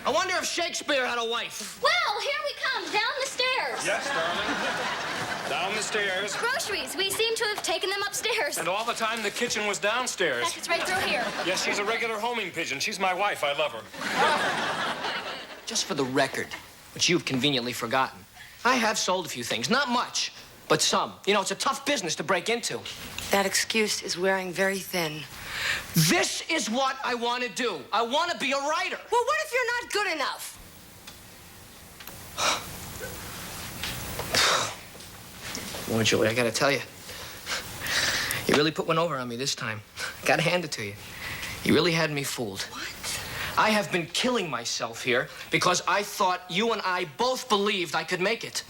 I wonder if Shakespeare had a wife. Well, here we come, down the stairs. Yes, darling. Down the stairs. Groceries. We seem to have taken them upstairs. And all the time, the kitchen was downstairs. Heck, it's right through here. Yes, she's a regular homing pigeon. She's my wife. I love her. Just for the record, which you've conveniently forgotten, I have sold a few things. Not much, but some. You know, it's a tough business to break into. That excuse is wearing very thin. This is what I want to do. I want to be a writer. Well, what if you're not good enough? Boy, Julie, I gotta tell you, you really put one over on me this time. Gotta hand it to you. You really had me fooled. What? I have been killing myself here because I thought you and I both believed I could make it.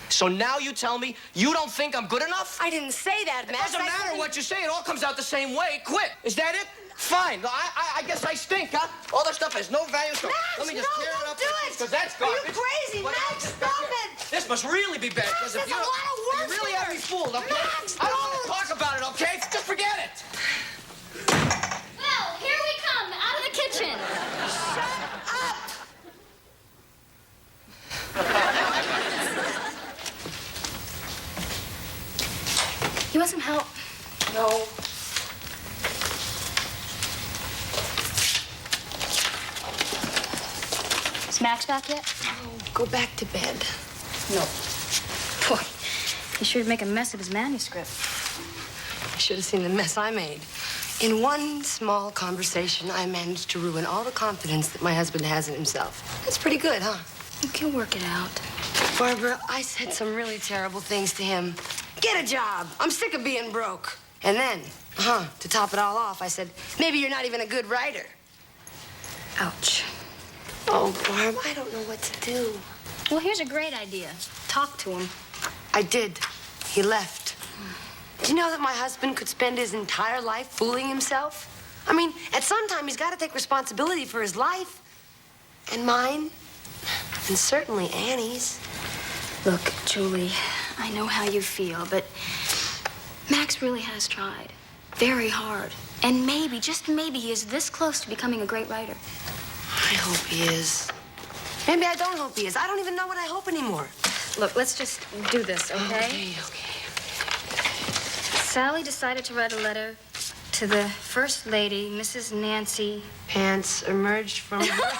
So now you tell me you don't think I'm good enough? I didn't say that, It Max. doesn't matter what you say. It all comes out the same way. Quit. Is that it? Fine. I guess I stink, huh? All this stuff has no value. So Max, let me just no, clear it don't up. do it. Because that's Are you garbage. crazy, Max? Stop it. This must really be bad. Max, Because if there's a lot of work you really here. have me fooled, okay? Max, I don't want to talk about it, okay? Just forget it. Well, here we come, out of the kitchen. Shut up. You want some help? No. Is Max back yet? No. Go back to bed. No. Boy, he sure did make a mess of his manuscript. I should have seen the mess I made. In one small conversation, I managed to ruin all the confidence that my husband has in himself. That's pretty good, huh? You can work it out. Barbara, I said some really terrible things to him. Get a job. I'm sick of being broke. And then, to top it all off, I said, maybe you're not even a good writer. Ouch. Oh, Barb, I don't know what to do. Well, here's a great idea. Talk to him. I did. He left. Do you know that my husband could spend his entire life fooling himself? I mean, at some time, he's got to take responsibility for his life. And mine. And certainly Annie's. Look, Julie, I know how you feel, but Max really has tried. Very hard. And maybe, just maybe, he is this close to becoming a great writer. I hope he is. Maybe I don't hope he is. I don't even know what I hope anymore. Look, let's just do this, okay? Okay. Sally decided to write a letter to the First Lady, Mrs. Nancy. Pants emerged from her.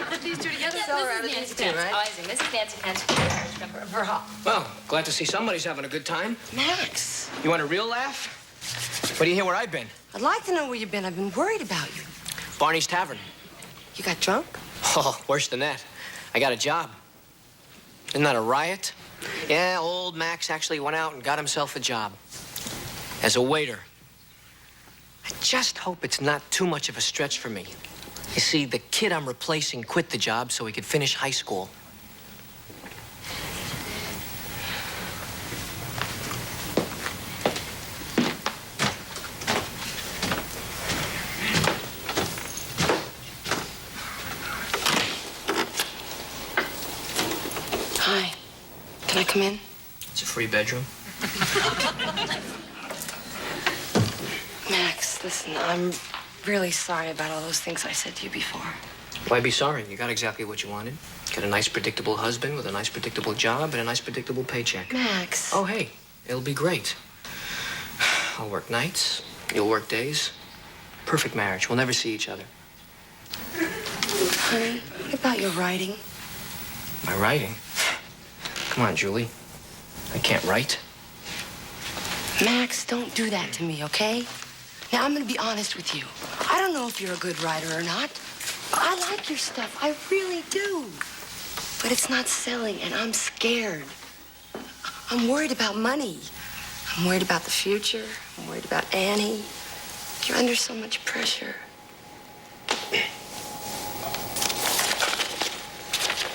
Put these two together. Yeah, Sell her out Mrs. of Nancy these two, Pants. right? Oh, I see. Mrs. Nancy Pants. Member of her hall. Well, glad to see somebody's having a good time. Max, You want a real laugh? What do you hear where I've been? I'd like to know where you've been. I've been worried about you. Barney's Tavern. You got drunk? Oh, worse than that. I got a job. Isn't that a riot? Yeah, old Max actually went out and got himself a job. As a waiter. I just hope it's not too much of a stretch for me. You see, the kid I'm replacing quit the job so he could finish high school. Hi. Can I come in? It's a free bedroom. Max, listen, I'm really sorry about all those things I said to you before. Why be sorry? You got exactly what you wanted. Got a nice, predictable husband with a nice, predictable job and a nice, predictable paycheck. Max. Oh, hey, it'll be great. I'll work nights. You'll work days. Perfect marriage. We'll never see each other. Honey, what about your writing? My writing? Come on, Julie. I can't write. Max, don't do that to me, okay? Now, I'm gonna be honest with you. I don't know if you're a good writer or not. I like your stuff. I really do. But it's not selling, and I'm scared. I'm worried about money. I'm worried about the future. I'm worried about Annie. You're under so much pressure.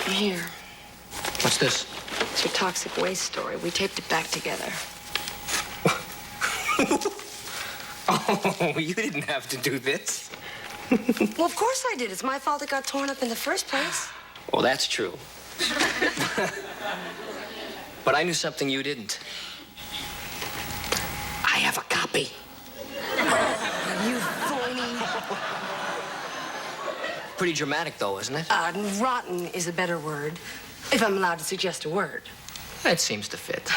Here. What's this? It's your toxic waste story. We taped it back together. Oh, you didn't have to do this. Well, of course I did. It's my fault it got torn up in the first place. Well, that's true. But I knew something you didn't. I have a copy. You phony. Pretty dramatic, though, isn't it? Rotten is a better word, if I'm allowed to suggest a word. That seems to fit.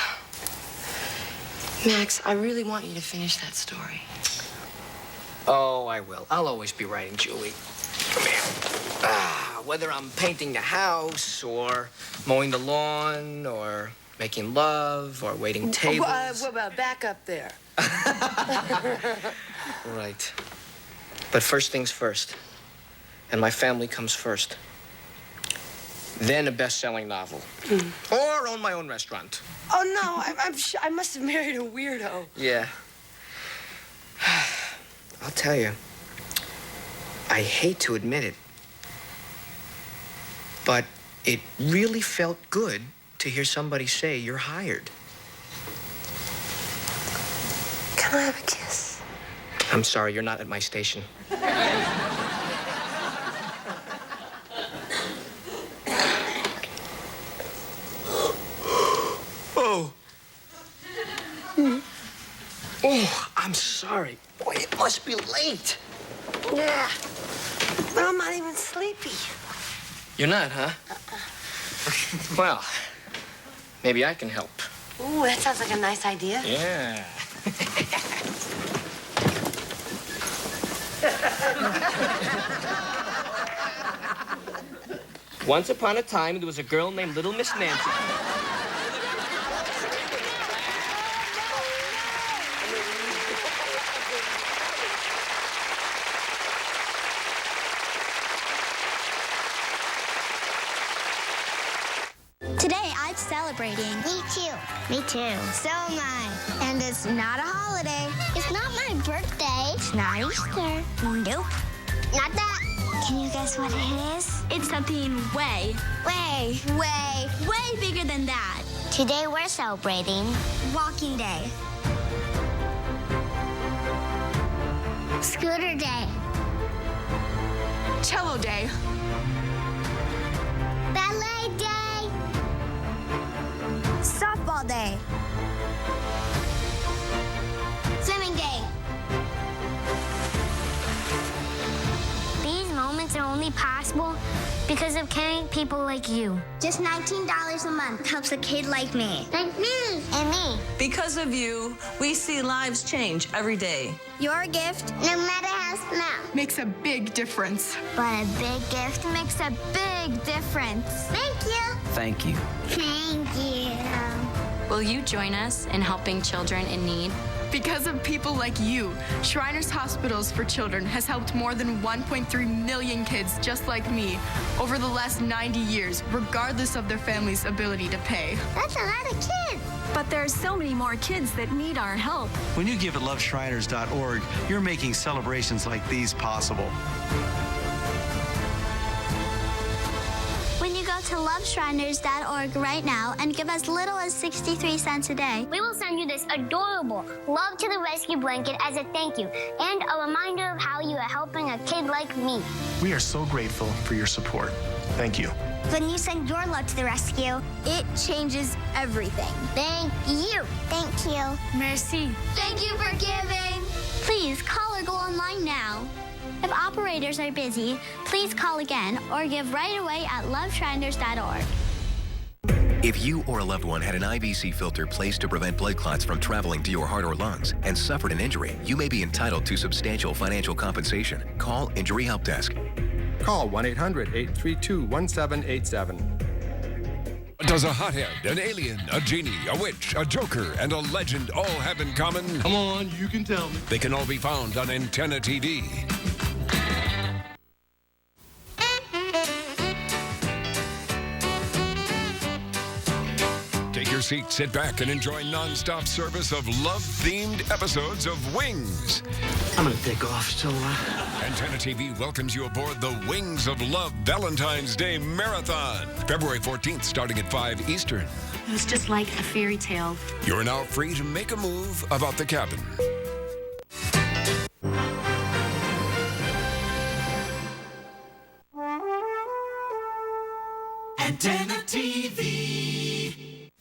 Max, I really want you to finish that story. Oh, I will. I'll always be writing, Julie. Come here. Whether I'm painting the house, or mowing the lawn, or making love, or waiting tables. Back up there. Right. But first things first. And my family comes first. Then a best-selling novel. Or own my own restaurant. Oh, no, I must have married a weirdo. Yeah. I'll tell you, I hate to admit it, but it really felt good to hear somebody say you're hired. Can I have a kiss? I'm sorry, you're not at my station. Oh. Oh, I'm sorry. Boy, it must be late. Yeah. But I'm not even sleepy. You're not, huh? Well, maybe I can help. Ooh, that sounds like a nice idea. Yeah. Once upon a time, there was a girl named Little Miss Nancy. Today, I'm celebrating. Me too. Me too. So am I. And it's not a holiday. It's not my birthday. It's not Easter. Nope. Not that. Can you guess what it is? It's something way bigger than that. Today, we're celebrating Walking Day. Scooter Day. Cello Day. Ballet Day. Softball Day. Swimming Day. These moments are only possible because of caring people like you. Just $19 a month helps a kid like me. Like me. And me. Because of you, we see lives change every day. Your gift, no matter how small, Makes a big difference. but a big gift makes a big difference. Thank you. Thank you. Thank you. Will you join us in helping children in need? Because of people like you, Shriners Hospitals for Children has helped more than 1.3 million kids just like me over the last 90 years, regardless of their family's ability to pay. That's a lot of kids. But there are so many more kids that need our help. When you give at loveshriners.org, you're making celebrations like these possible. When you go to loveshriners.org right now and give as little as 63 cents a day, we will send you this adorable Love to the Rescue blanket as a thank you and a reminder of how you are helping a kid like me. We are so grateful for your support. Thank you. When you send your love to the rescue, it changes everything. Thank you. Thank you. Merci. Thank you for giving. Please call or go online now. If operators are busy, please call again or give right away at loveshriners.org. If you or a loved one had an IVC filter placed to prevent blood clots from traveling to your heart or lungs and suffered an injury, you may be entitled to substantial financial compensation. Call Injury Help Desk. Call 1-800-832-1787. Does a hothead, an alien, a genie, a witch, a joker, and a legend all have in common? Come on, you can tell me. They can all be found on Antenna TV. Take your seat, sit back, and enjoy non-stop service of love-themed episodes of Wings. I'm gonna take off, so Antenna TV welcomes you aboard the Wings of Love Valentine's Day Marathon. February 14th, starting at 5 Eastern. It was just like a fairy tale. You're now free to make a move about the cabin. Antenna TV.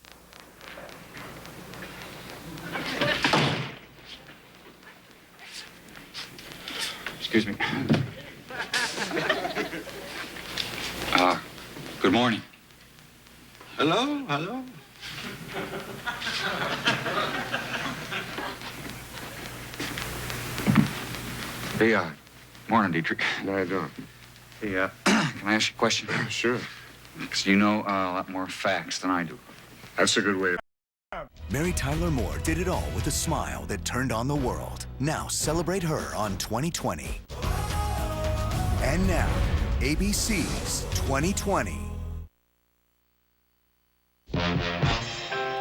Excuse me. Good morning. Hello, hello. Hey, morning, Dietrich. How you doing? Hey, can I ask you a question? Sure. Because you know a lot more facts than I do. That's a good way. Mary Tyler Moore did it all with a smile that turned on the world. Now celebrate her on 2020. And now, ABC's 2020.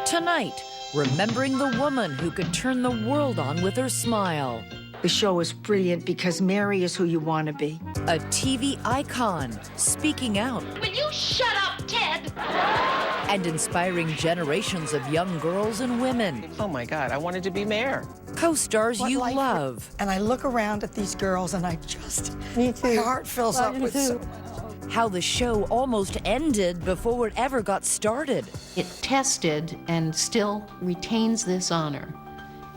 Tonight, remembering the woman who could turn the world on with her smile. The show is brilliant because Mary is who you want to be. A TV icon speaking out. Will you shut up, Ted? And inspiring generations of young girls and women. Oh my God, I wanted to be mayor. Co-stars you love. And I look around at these girls and I just, Me too. my heart fills up with so How the show almost ended before it ever got started. It tested and still retains this honor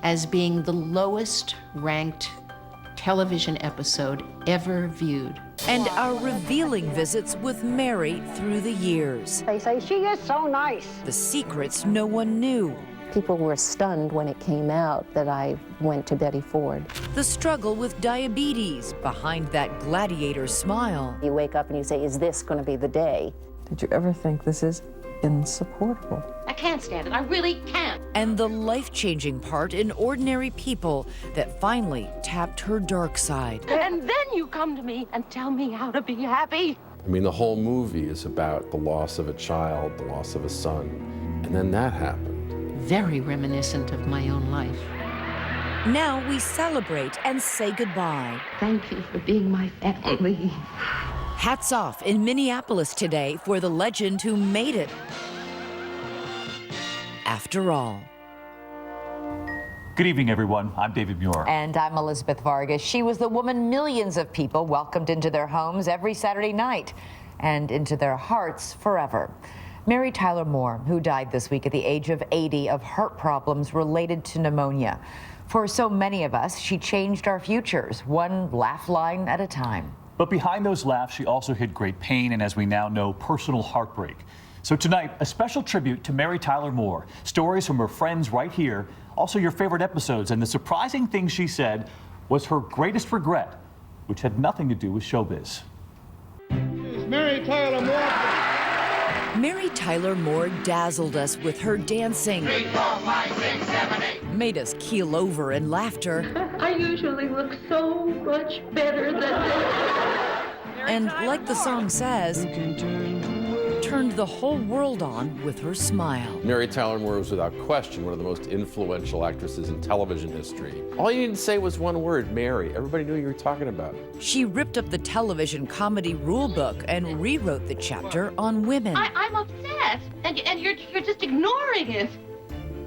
as being the lowest ranked television episode ever viewed. And our revealing visits with Mary through the years. They say she is so nice. The secrets no one knew. People were stunned when it came out that I went to Betty Ford. The struggle with diabetes behind that gladiator smile. You wake up and you say, is this going to be the day? Did you ever think this is insupportable? I can't stand it. I really can't. And the life-changing part in Ordinary People that finally tapped her dark side. And then you come to me and tell me how to be happy. I mean, the whole movie is about the loss of a child, the loss of a son, and then that happened. Very reminiscent of my own life. Now we celebrate and say goodbye. Thank you for being my family. Hats off in Minneapolis today for the legend who made it. After all. Good evening, everyone. I'm David Muir. And I'm Elizabeth Vargas. She was the woman millions of people welcomed into their homes every Saturday night and into their hearts forever. Mary Tyler Moore, who died this week at the age of 80 of heart problems related to pneumonia. For so many of us, she changed our futures, one laugh line at a time. But behind those laughs, she also hid great pain and, as we now know, personal heartbreak. So tonight, a special tribute to Mary Tyler Moore. Stories from her friends right here, also your favorite episodes, and the surprising thing she said was her greatest regret, which had nothing to do with showbiz. Mary Tyler Moore. Mary Tyler Moore dazzled us with her dancing, 3, 4, 5, 6, 7, 8. made us keel over in laughter. I usually look so much better than this. And like the song says, turned the whole world on with her smile. Mary Tyler Moore was without question one of the most influential actresses in television history. All you needed to say was one word, Mary. Everybody knew you were talking about. She ripped up the television comedy rulebook and rewrote the chapter on women. I'm upset, and you're just ignoring it.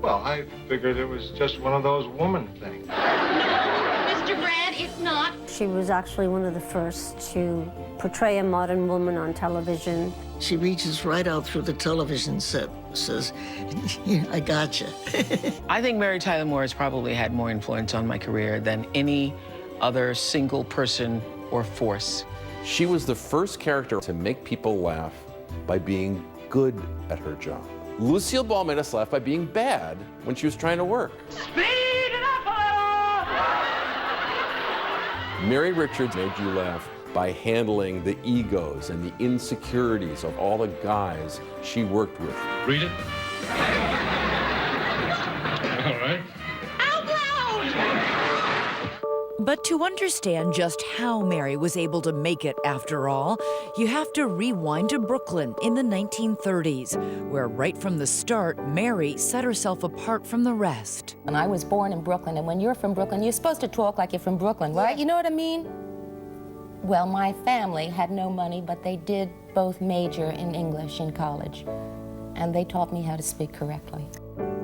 Well, I figured it was just one of those woman things. No, Mr. Brand, it's not. She was actually one of the first to portray a modern woman on television. She reaches right out through the television set, says, I gotcha. I think Mary Tyler Moore has probably had more influence on my career than any other single person or force. She was the first character to make people laugh by being good at her job. Lucille Ball made us laugh by being bad when she was trying to work. Speed it up a little! Mary Richards made you laugh by handling the egos and the insecurities of all the guys she worked with. Read it. All right. But to understand just how Mary was able to make it after all, you have to rewind to Brooklyn in the 1930s, where right from the start, Mary set herself apart from the rest. And I was born in Brooklyn, and when you're from Brooklyn, you're supposed to talk like you're from Brooklyn, right? You know what I mean? Well, my family had no money, but they did both major in English in college, and they taught me how to speak correctly.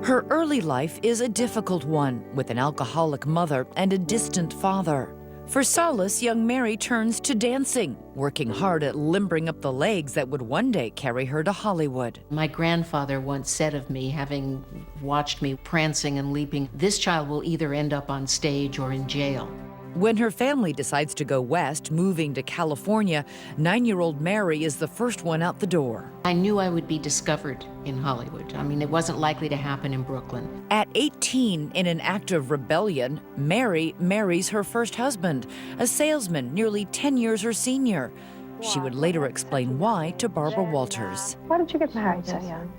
Her early life is a difficult one, with an alcoholic mother and a distant father. For solace, young Mary turns to dancing, working hard at limbering up the legs that would one day carry her to Hollywood. My grandfather once said of me, having watched me prancing and leaping, this child will either end up on stage or in jail. When her family decides to go west, moving to California, 9-year-old Mary is the first one out the door. I knew I would be discovered in Hollywood. I mean, it wasn't likely to happen in Brooklyn. At 18, in an act of rebellion, Mary marries her first husband, a salesman nearly 10 years her senior. She would later explain why to Barbara Walters. Why did you get married so young?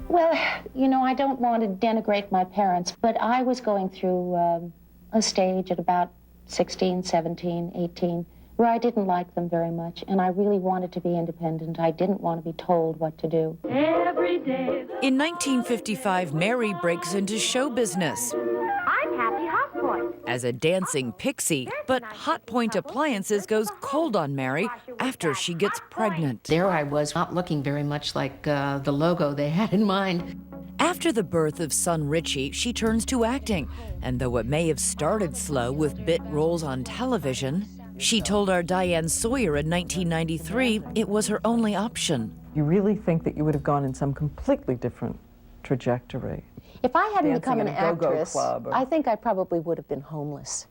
Well, you know, I don't want to denigrate my parents, but I was going through a stage at about 16, 17, 18, where I didn't like them very much, and I really wanted to be independent. I didn't want to be told what to do. Every day. In 1955, Mary breaks into show business I'm Happy Hot Point. as a dancing pixie, but Hot Point Appliances goes cold on Mary after she gets pregnant. There I was, not looking very much like the logo they had in mind. After the birth of son Richie, she turns to acting, and though it may have started slow with bit roles on television, she told our Diane Sawyer in 1993 it was her only option. You really think that you would have gone in some completely different trajectory? If I hadn't Dancing become an in a go-go actress, club or- I think I probably would have been homeless.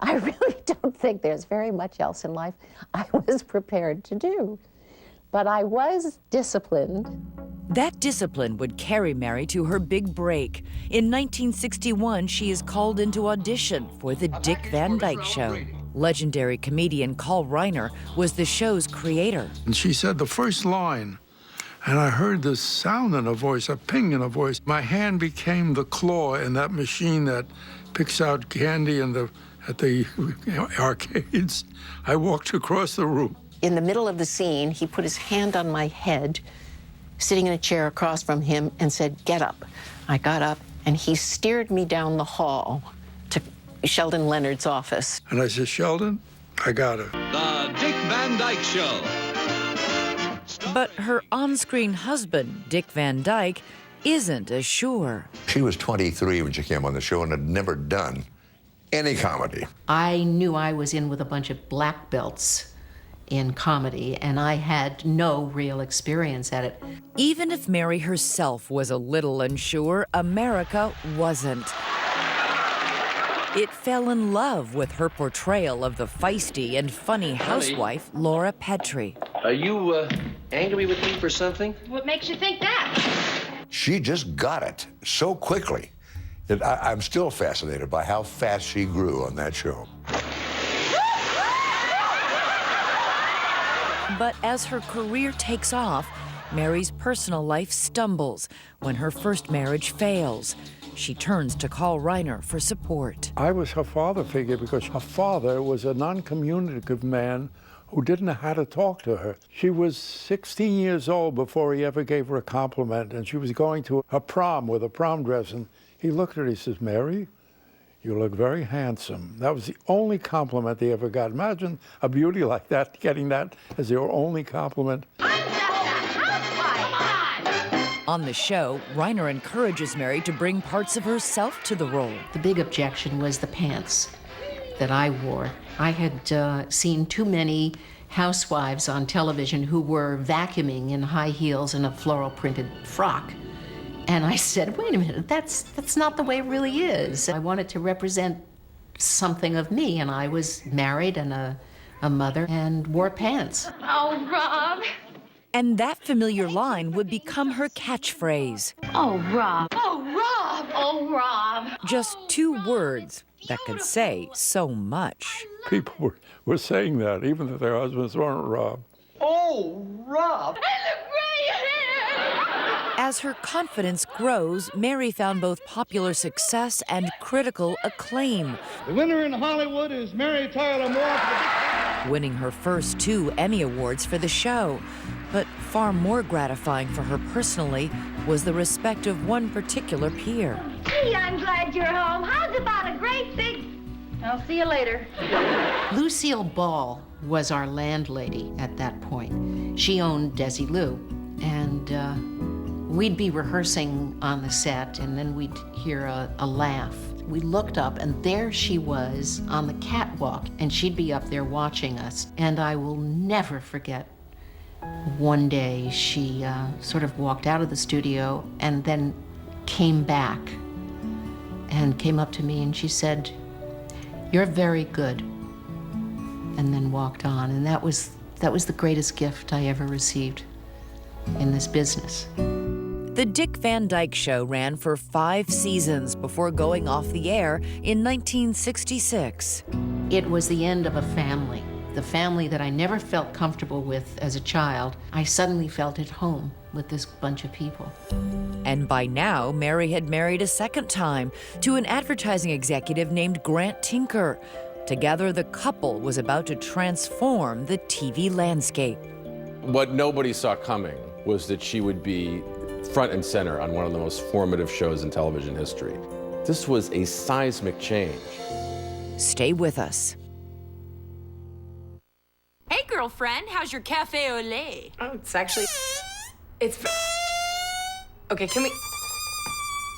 I really don't think there's very much else in life I was prepared to do. But I was disciplined. That discipline would carry Mary to her big break. In 1961, she is called into audition for the Dick Van Dyke Show. Legendary comedian Carl Reiner was the show's creator. And she said the first line, and I heard this sound in her voice, a ping in her voice. My hand became the claw in that machine that picks out candy at the arcades. I walked across the room. In the middle of the scene, he put his hand on my head, sitting in a chair across from him, and said, "Get up." I got up, and he steered me down the hall to Sheldon Leonard's office. And I said, "Sheldon, I got her." The Dick Van Dyke Show. But her on-screen husband, Dick Van Dyke, isn't as sure. She was 23 when she came on the show and had never done any comedy. I knew I was in with a bunch of black belts in comedy, and I had no real experience at it. Even if Mary herself was a little unsure, America wasn't. It fell in love with her portrayal of the feisty and funny housewife, Laura Petrie. Are you angry with me for something? What makes you think that? She just got it so quickly that I'm still fascinated by how fast she grew on that show. But as her career takes off, Mary's personal life stumbles when her first marriage fails. She turns to Carl Reiner for support. I was her father figure because her father was a non-communicative man who didn't know how to talk to her. She was 16 years old before he ever gave her a compliment, and she was going to a prom with a prom dress, and he looked at her, he says, "Mary, you look very handsome." That was the only compliment they ever got. Imagine a beauty like that, getting that as your only compliment. On the show, Reiner encourages Mary to bring parts of herself to the role. The big objection was the pants that I wore. I had seen too many housewives on television who were vacuuming in high heels and a floral printed frock. And I said, wait a minute, that's not the way it really is. I wanted to represent something of me, and I was married and a mother and wore pants. Oh, Rob. And that familiar line would become her catchphrase. Oh, Rob. Oh, Rob. Oh, Rob. Just 2 words that could say so much. People were saying that, even if their husbands weren't Rob. Oh, Rob. And the gray hair. As her confidence grows, Mary found both popular success and critical acclaim. The winner in Hollywood is Mary Tyler Moore, winning her first 2 Emmy Awards for the show. But far more gratifying for her personally was the respect of one particular peer. Gee, I'm glad you're home. How's about a great big... I'll see you later. Lucille Ball was our landlady at that point. She owned Desi Lou, and we'd be rehearsing on the set, and then we'd hear a laugh. We looked up, and there she was on the catwalk, and she'd be up there watching us. And I will never forget, one day she sort of walked out of the studio and then came back and came up to me, and she said, "You're very good," and then walked on. And that was the greatest gift I ever received in this business. The Dick Van Dyke Show ran for 5 seasons before going off the air in 1966. It was the end of a family. The family that I never felt comfortable with as a child. I suddenly felt at home with this bunch of people. And by now, Mary had married a second time to an advertising executive named Grant Tinker. Together, the couple was about to transform the TV landscape. What nobody saw coming was that she would be front and center on one of the most formative shows in television history. This was a seismic change. Stay with us. Hey, girlfriend, how's your cafe au lait? Oh, it's okay, can we...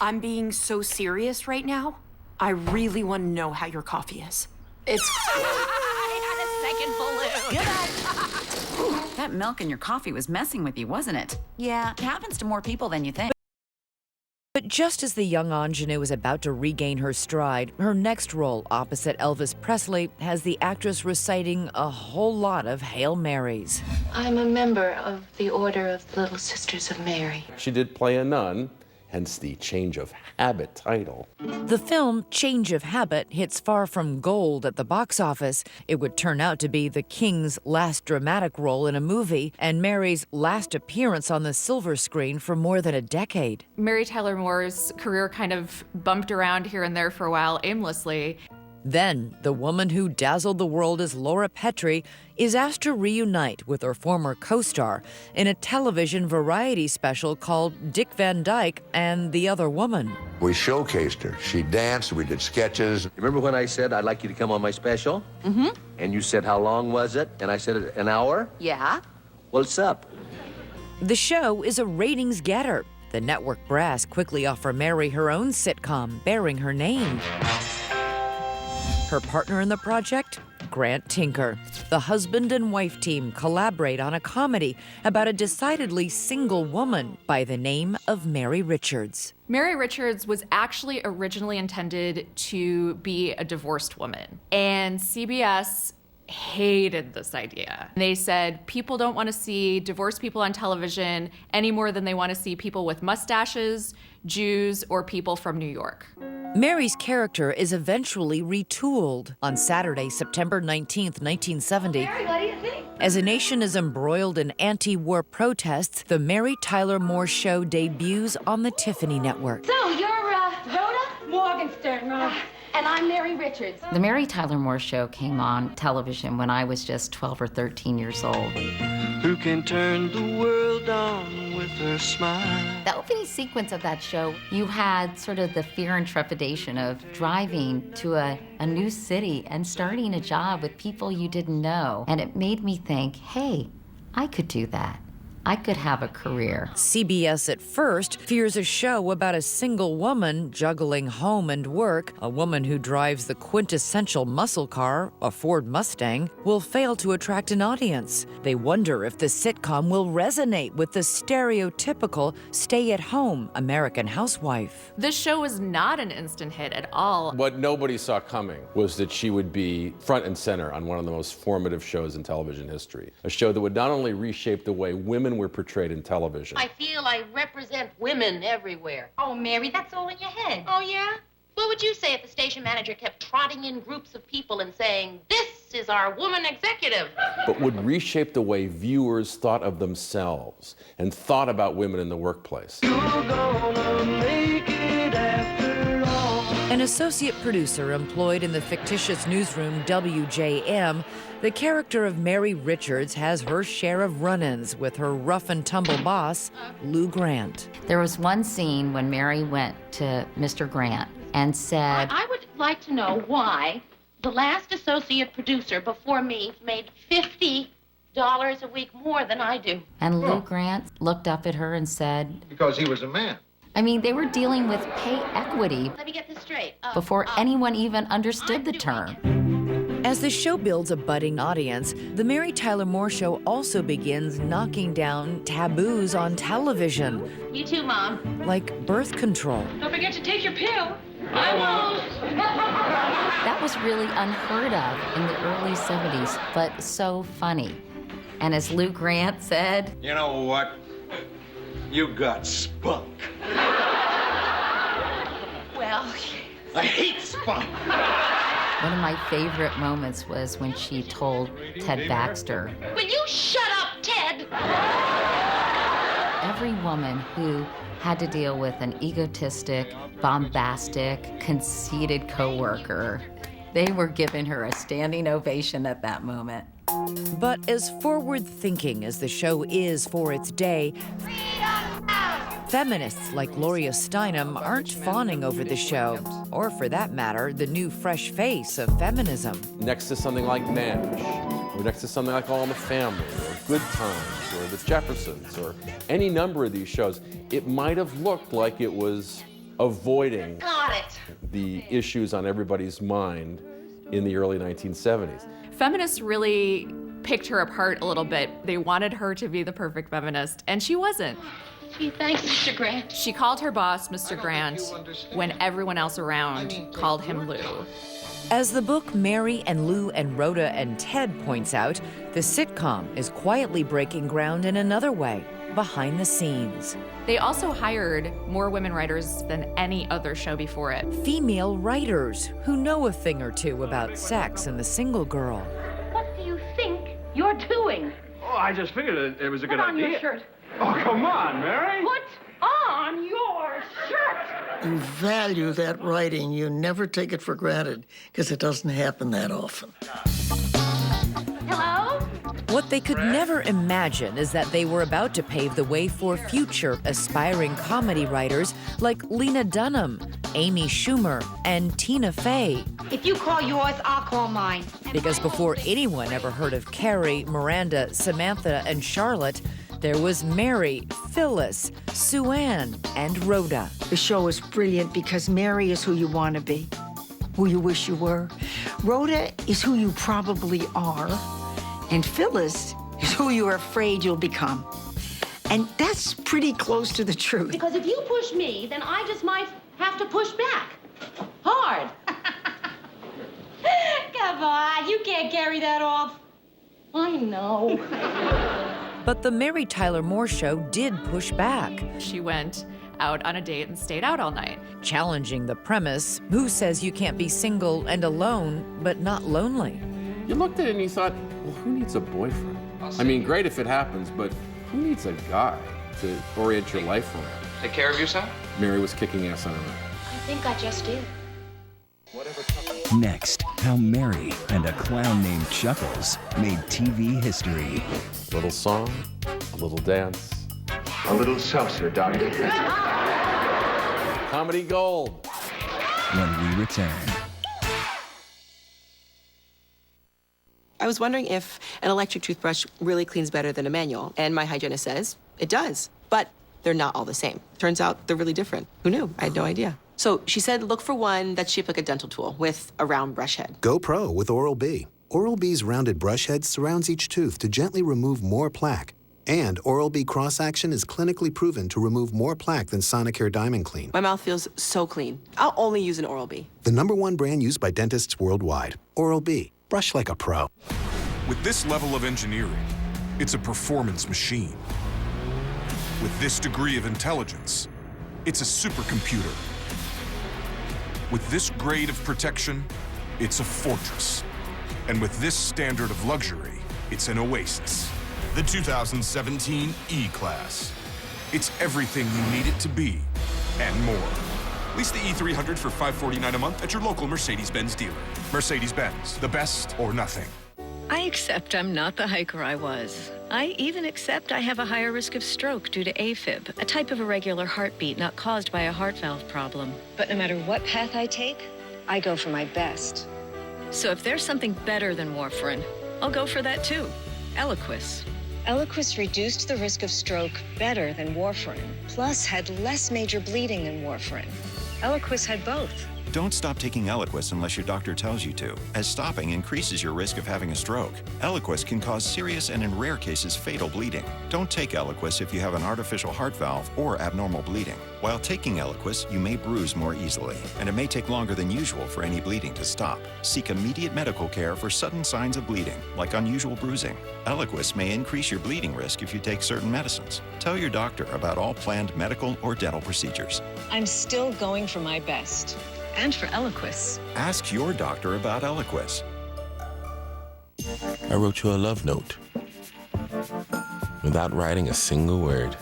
I'm being so serious right now. I really want to know how your coffee is. It's... I had a second balloon. Good. That milk in your coffee was messing with you, wasn't it? Yeah, it happens to more people than you think. But just as the young ingenue is about to regain her stride, her next role opposite Elvis Presley has the actress reciting a whole lot of Hail Marys. I'm a member of the Order of the Little Sisters of Mary. She did play a nun, hence the change of habit title. The film Change of Habit hits far from gold at the box office. It would turn out to be the King's last dramatic role in a movie and Mary's last appearance on the silver screen for more than a decade. Mary Tyler Moore's career kind of bumped around here and there for a while aimlessly. Then, the woman who dazzled the world as Laura Petrie is asked to reunite with her former co-star in a television variety special called Dick Van Dyke and the Other Woman. We showcased her. She danced, we did sketches. Remember when I said I'd like you to come on my special? Mm-hmm. And you said, how long was it? And I said, an hour? Yeah. Well, it's up. The show is a ratings getter. The network brass quickly offer Mary her own sitcom bearing her name. Her partner in the project? Grant Tinker. The husband and wife team collaborate on a comedy about a decidedly single woman by the name of Mary Richards. Mary Richards was actually originally intended to be a divorced woman, and CBS hated this idea. They said people don't want to see divorced people on television any more than they want to see people with mustaches, Jews, or people from New York. Mary's character is eventually retooled on Saturday, September 19th, 1970. Mary, what do you think? As a nation is embroiled in anti-war protests, the Mary Tyler Moore Show debuts on the Tiffany Network. So, you're, Rhoda Morgenstern, and I'm Mary Richards. The Mary Tyler Moore Show came on television when I was just 12 or 13 years old. Who can turn the world on with her smile? The opening sequence of that show, you had sort of the fear and trepidation of driving to a new city and starting a job with people you didn't know. And it made me think, hey, I could do that. I could have a career. CBS at first fears a show about a single woman juggling home and work, a woman who drives the quintessential muscle car, a Ford Mustang, will fail to attract an audience. They wonder if the sitcom will resonate with the stereotypical stay-at-home American housewife. This show was not an instant hit at all. What nobody saw coming was that she would be front and center on one of the most formative shows in television history. A show that would not only reshape the way women were portrayed in television. I feel I represent women everywhere. Oh, Mary, that's all in your head. Oh, yeah? What would you say if the station manager kept trotting in groups of people and saying, "This is our woman executive. but would reshape the way viewers thought of themselves and thought about women in the workplace. An associate producer employed in the fictitious newsroom WJM, the character of Mary Richards has her share of run-ins with her rough-and-tumble boss, Lou Grant. There was one scene when Mary went to Mr. Grant and said, I would like to know why the last associate producer before me made $50 a week more than I do. and Lou Grant looked up at her and said, Because he was a man. I mean, they were dealing with pay equity Let me get this straight. before anyone even understood the term. As the show builds a budding audience, the Mary Tyler Moore Show also begins knocking down taboos on television, You too, Mom. like birth control. Don't forget to take your pill. I won't. That was really unheard of in the early 70s, but so funny. And as Lou Grant said, You know what? You got spunk. Well, I hate spunk. one of my favorite moments was when she told Ted Baxter, will you shut up, Ted? every woman who had to deal with an egotistic, bombastic, conceited coworker, they were giving her a standing ovation at that moment. But as forward-thinking as the show is for its day, feminists like Gloria Steinem aren't fawning over the show, or for that matter, the new fresh face of feminism. Next to something like MASH, or next to something like All in the Family, or Good Times, or The Jeffersons, or any number of these shows, it might have looked like it was avoiding the issues on everybody's mind in the early 1970s. Feminists really picked her apart a little bit. They wanted her to be the perfect feminist, and she wasn't. Gee, thanks, Mr. Grant. She called her boss Mr. Grant when everyone else around called him Lou. As the book Mary and Lou and Rhoda and Ted points out, the sitcom is quietly breaking ground in another way, behind the scenes. They also hired more women writers than any other show before it. Female writers who know a thing or two about sex and the single girl. What do you think you're doing? Oh, I just figured it was a good Put on idea. your shirt. Oh, come on, Mary. Put on your shirt. You value that writing. You never take it for granted because it doesn't happen that often. Hello? What they could never imagine is that they were about to pave the way for future aspiring comedy writers like Lena Dunham, Amy Schumer, and Tina Fey. If you call yours, I'll call mine. Because before anyone ever heard of Carrie, Miranda, Samantha, and Charlotte, there was Mary, Phyllis, Sue Ann, and Rhoda. The show is brilliant because Mary is who you want to be, who you wish you were. Rhoda is who you probably are. And Phyllis is who you're afraid you'll become. And that's pretty close to the truth. Because if you push me, then I just might have to push back. Hard. Come on, you can't carry that off. I know. But the Mary Tyler Moore Show did push back. She went out on a date and stayed out all night. Challenging the premise, who says you can't be single and alone, but not lonely? You looked at it and you thought, well, who needs a boyfriend? I mean, great if it happens, but who needs a guy to orient your life around? Take care of yourself? Mary was kicking ass on her own. I think I just did. Next, how Mary and a clown named Chuckles made TV history. A little song, a little dance. A little seltzer, doctor. Comedy gold. When we return. I was wondering if an electric toothbrush really cleans better than a manual, and my hygienist says it does, but they're not all the same. Turns out they're really different. Who knew? I had no idea. So she said look for one that's shaped like a dental tool with a round brush head. Go Pro with Oral-B. Oral-B's rounded brush head surrounds each tooth to gently remove more plaque. And Oral-B cross-action is clinically proven to remove more plaque than Sonicare Diamond Clean. My mouth feels so clean. I'll only use an Oral-B. The #1 brand used by dentists worldwide. Oral-B. Brush like a pro. With this level of engineering, it's a performance machine. With this degree of intelligence, it's a supercomputer. With this grade of protection, it's a fortress. And with this standard of luxury, it's an oasis. The 2017 E-Class. It's everything you need it to be, and more. Lease the E300 for $549 a month at your local Mercedes-Benz dealer. Mercedes-Benz, the best or nothing. I accept I'm not the hiker I was. I even accept I have a higher risk of stroke due to AFib, a type of irregular heartbeat not caused by a heart valve problem. But no matter what path I take, I go for my best. So if there's something better than warfarin, I'll go for that too. Eliquis. Eliquis reduced the risk of stroke better than warfarin, plus had less major bleeding than warfarin. Eliquis had both. Don't stop taking Eliquis unless your doctor tells you to, as stopping increases your risk of having a stroke. Eliquis can cause serious and, in rare cases, fatal bleeding. Don't take Eliquis if you have an artificial heart valve or abnormal bleeding. While taking Eliquis, you may bruise more easily, and it may take longer than usual for any bleeding to stop. Seek immediate medical care for sudden signs of bleeding, like unusual bruising. Eliquis may increase your bleeding risk if you take certain medicines. Tell your doctor about all planned medical or dental procedures. I'm still going for my best. And for Eliquis. Ask your doctor about Eliquis. I wrote you a love note without writing a single word.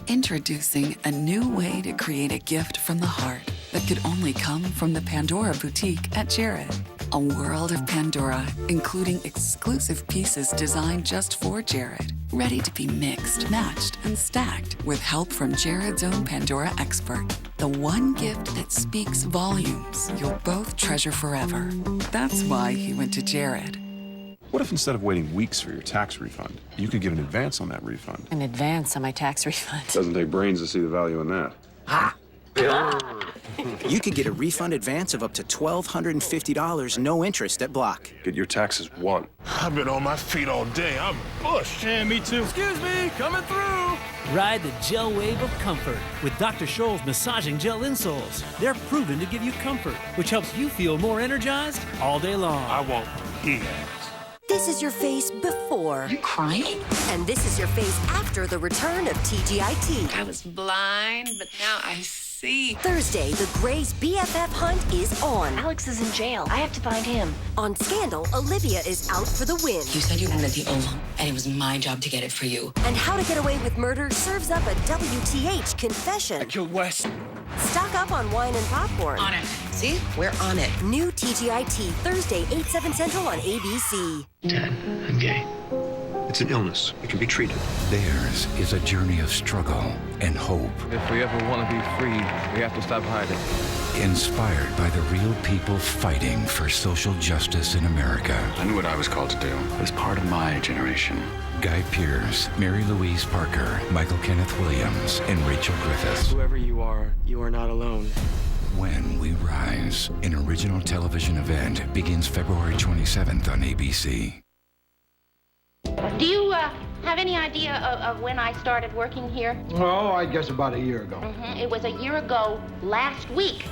Introducing a new way to create a gift from the heart that could only come from the Pandora boutique at Jared. A world of Pandora, including exclusive pieces designed just for Jared. Ready to be mixed, matched, and stacked with help from Jared's own Pandora expert. The one gift that speaks volumes you'll both treasure forever. That's why he went to Jared. What if instead of waiting weeks for your tax refund, you could give an advance on that refund? An advance on my tax refund. Doesn't take brains to see the value in that. Ha! You could get a refund advance of up to $1,250, no interest at Block. Get your taxes won. I've been on my feet all day. I'm bushed. Yeah, me too. Excuse me, coming through. Ride the gel wave of comfort with Dr. Scholl's massaging gel insoles. They're proven to give you comfort, which helps you feel more energized all day long. I want peace. This is your face before. You crying? And this is your face after the return of TGIT. I was blind, but now I see. Thursday, the Grey's BFF hunt is on. Alex is in jail. I have to find him. On Scandal, Olivia is out for the win. You said you wanted the oval, and it was my job to get it for you. And How to Get Away with Murder serves up a WTH confession. I killed Wes. Stock up on wine and popcorn. On it. See? We're on it. New TGIT, Thursday, 8, 7 Central on ABC. Dad, I'm gay. It's an illness. It can be treated. Theirs is a journey of struggle and hope. If we ever want to be free, we have to stop hiding. Inspired by the real people fighting for social justice in America. I knew what I was called to do. It was part of my generation. Guy Pearce, Mary Louise Parker, Michael Kenneth Williams, and Rachel Griffiths. Whoever you are not alone. When We Rise, an original television event, begins February 27th on ABC. Do you have any idea of when I started working here? Oh, I guess about a year ago. It was a year ago last week.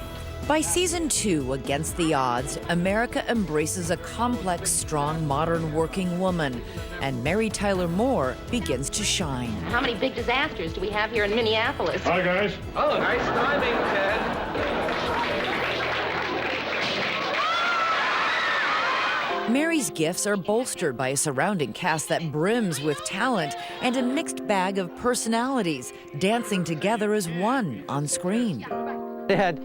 By season 2, Against the Odds, America embraces a complex, strong, modern working woman, and Mary Tyler Moore begins to shine. How many big disasters do we have here in Minneapolis? Hi, guys. Oh, nice timing, Ted. Mary's gifts are bolstered by a surrounding cast that brims with talent and a mixed bag of personalities, dancing together as one on screen. They had,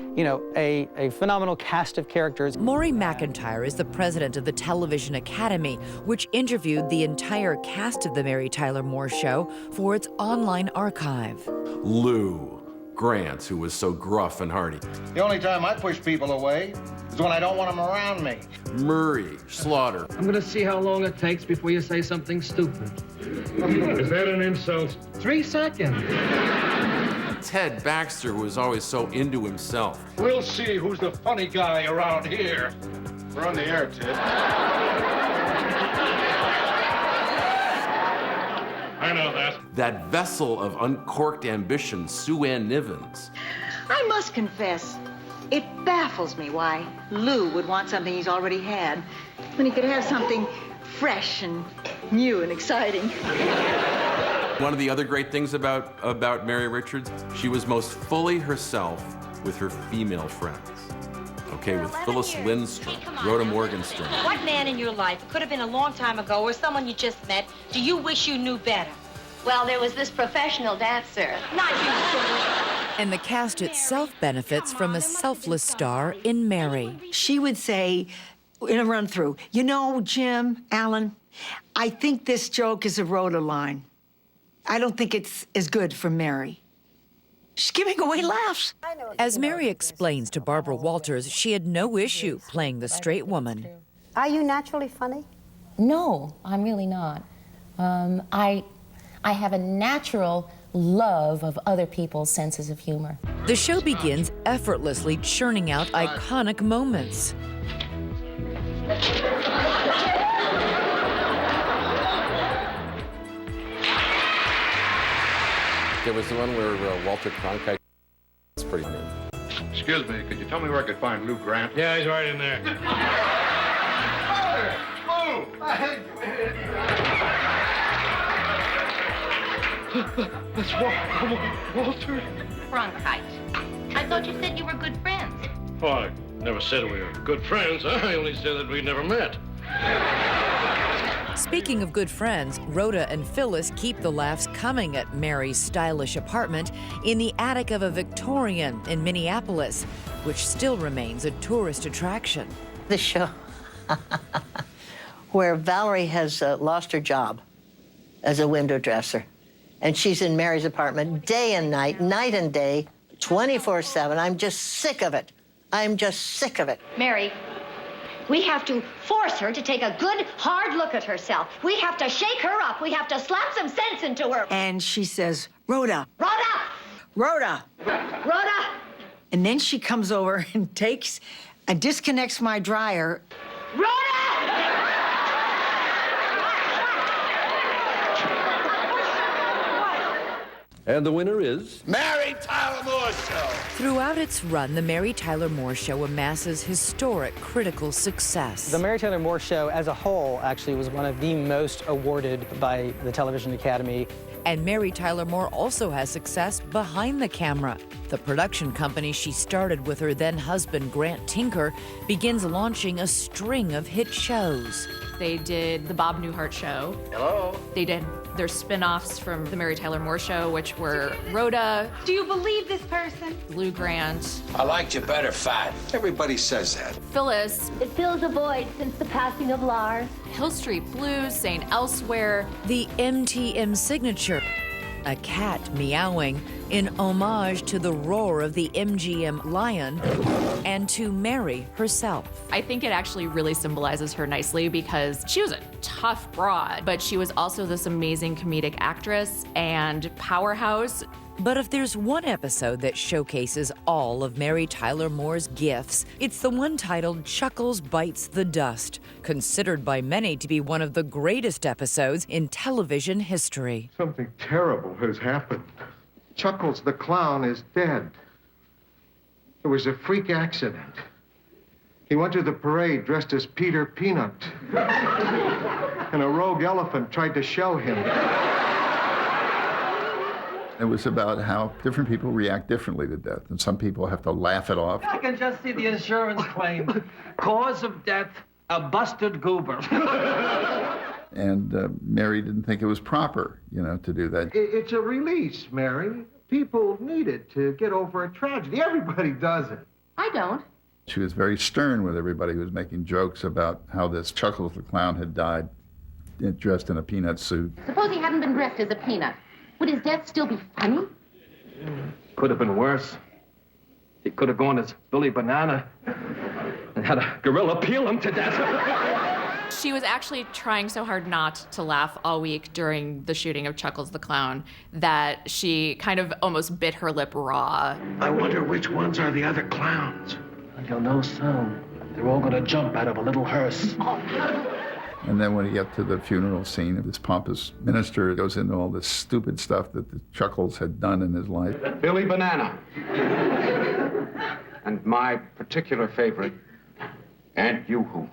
a phenomenal cast of characters. Maury McIntyre is the president of the Television Academy, which interviewed the entire cast of The Mary Tyler Moore Show for its online archive. Lou Grant, who was so gruff and hearty. The only time I push people away is when I don't want them around me. Murray Slaughter. I'm gonna see how long it takes before you say something stupid. Is that an insult? 3 seconds. Ted Baxter was always so into himself. We'll see who's the funny guy around here. We're on the air, Ted. I know that. That vessel of uncorked ambition, Sue Ann Nivens. I must confess, it baffles me why Lou would want something he's already had when he could have something fresh and new and exciting. One of the other great things about Mary Richards, she was most fully herself with her female friends. okay, with Phyllis Lindstrom, Rhoda Morgenstern. What man in your life, it could have been a long time ago, or someone you just met, do you wish you knew better? Well, there was this professional dancer. Not you, silly. And the cast itself benefits from a selfless star in Mary. She would say in a run-through, you know, Jim, Alan, I think this joke is a Rhoda line. I don't think it's as good for Mary. She's giving away laughs. As Mary explains to Barbara Walters, she had no issue playing the straight woman. Are you naturally funny? No, I'm really not. I have a natural love of other people's senses of humor. The show begins effortlessly churning out iconic moments. There was the one where Walter Cronkite. It's pretty neat. Excuse me, could you tell me where I could find Lou Grant? Yeah, he's right in there. That's Walter. Cronkite. I thought you said you were good friends. Oh, I never said we were good friends. I only said that we never met. Speaking of good friends, Rhoda and Phyllis keep the laughs coming at Mary's stylish apartment in the attic of a Victorian in Minneapolis, which still remains a tourist attraction. The show where Valerie has lost her job as a window dresser, and she's in Mary's apartment day and night and day, 24/7. I'm just sick of it. I'm just sick of it. Mary, we have to force her to take a good, hard look at herself. We have to shake her up. We have to slap some sense into her. And she says, Rhoda. Rhoda! Rhoda. Rhoda! And then she comes over and takes and disconnects my dryer. Rhoda! And the winner is... Mary Tyler Moore Show. Throughout its run, the Mary Tyler Moore Show amasses historic critical success. The Mary Tyler Moore Show as a whole actually was one of the most awarded by the Television Academy. And Mary Tyler Moore also has success behind the camera. The production company she started with her then-husband, Grant Tinker, begins launching a string of hit shows. They did the Bob Newhart Show. Hello. They did their spin-offs from the Mary Tyler Moore Show, which were Rhoda. Do you believe this person? Lou Grant. I liked you better fat. Everybody says that. Phyllis. It fills a void since the passing of Lars. Hill Street Blues, St. Elsewhere. The MTM signature, a cat meowing in homage to the roar of the MGM lion and to Mary herself. I think it actually really symbolizes her nicely because she was a tough broad, but she was also this amazing comedic actress and powerhouse. But if there's one episode that showcases all of Mary Tyler Moore's gifts, it's the one titled Chuckles Bites the Dust, considered by many to be one of the greatest episodes in television history. Something terrible has happened. Chuckles the clown is dead. It was a freak accident. He went to the parade dressed as Peter Peanut. And a rogue elephant tried to shell him. It was about how different people react differently to death, and some people have to laugh it off. I can just see the insurance claim. Cause of death, a busted goober. And Mary didn't think it was proper, to do that. It's a release, Mary. People need it to get over a tragedy. Everybody does it. I don't. She was very stern with everybody who was making jokes about how this Chuckles the clown had died dressed in a peanut suit. Suppose he hadn't been dressed as a peanut. Would his death still be funny? Could have been worse. He could have gone as Billy Banana and had a gorilla peel him to death. She was actually trying so hard not to laugh all week during the shooting of Chuckles the Clown that she kind of almost bit her lip raw. I wonder which ones are the other clowns. You'll know soon. They're all gonna jump out of a little hearse. And then when you get to the funeral scene, this pompous minister goes into all this stupid stuff that the Chuckles had done in his life. Billy Banana. And my particular favorite, Aunt Yoo-Hoo.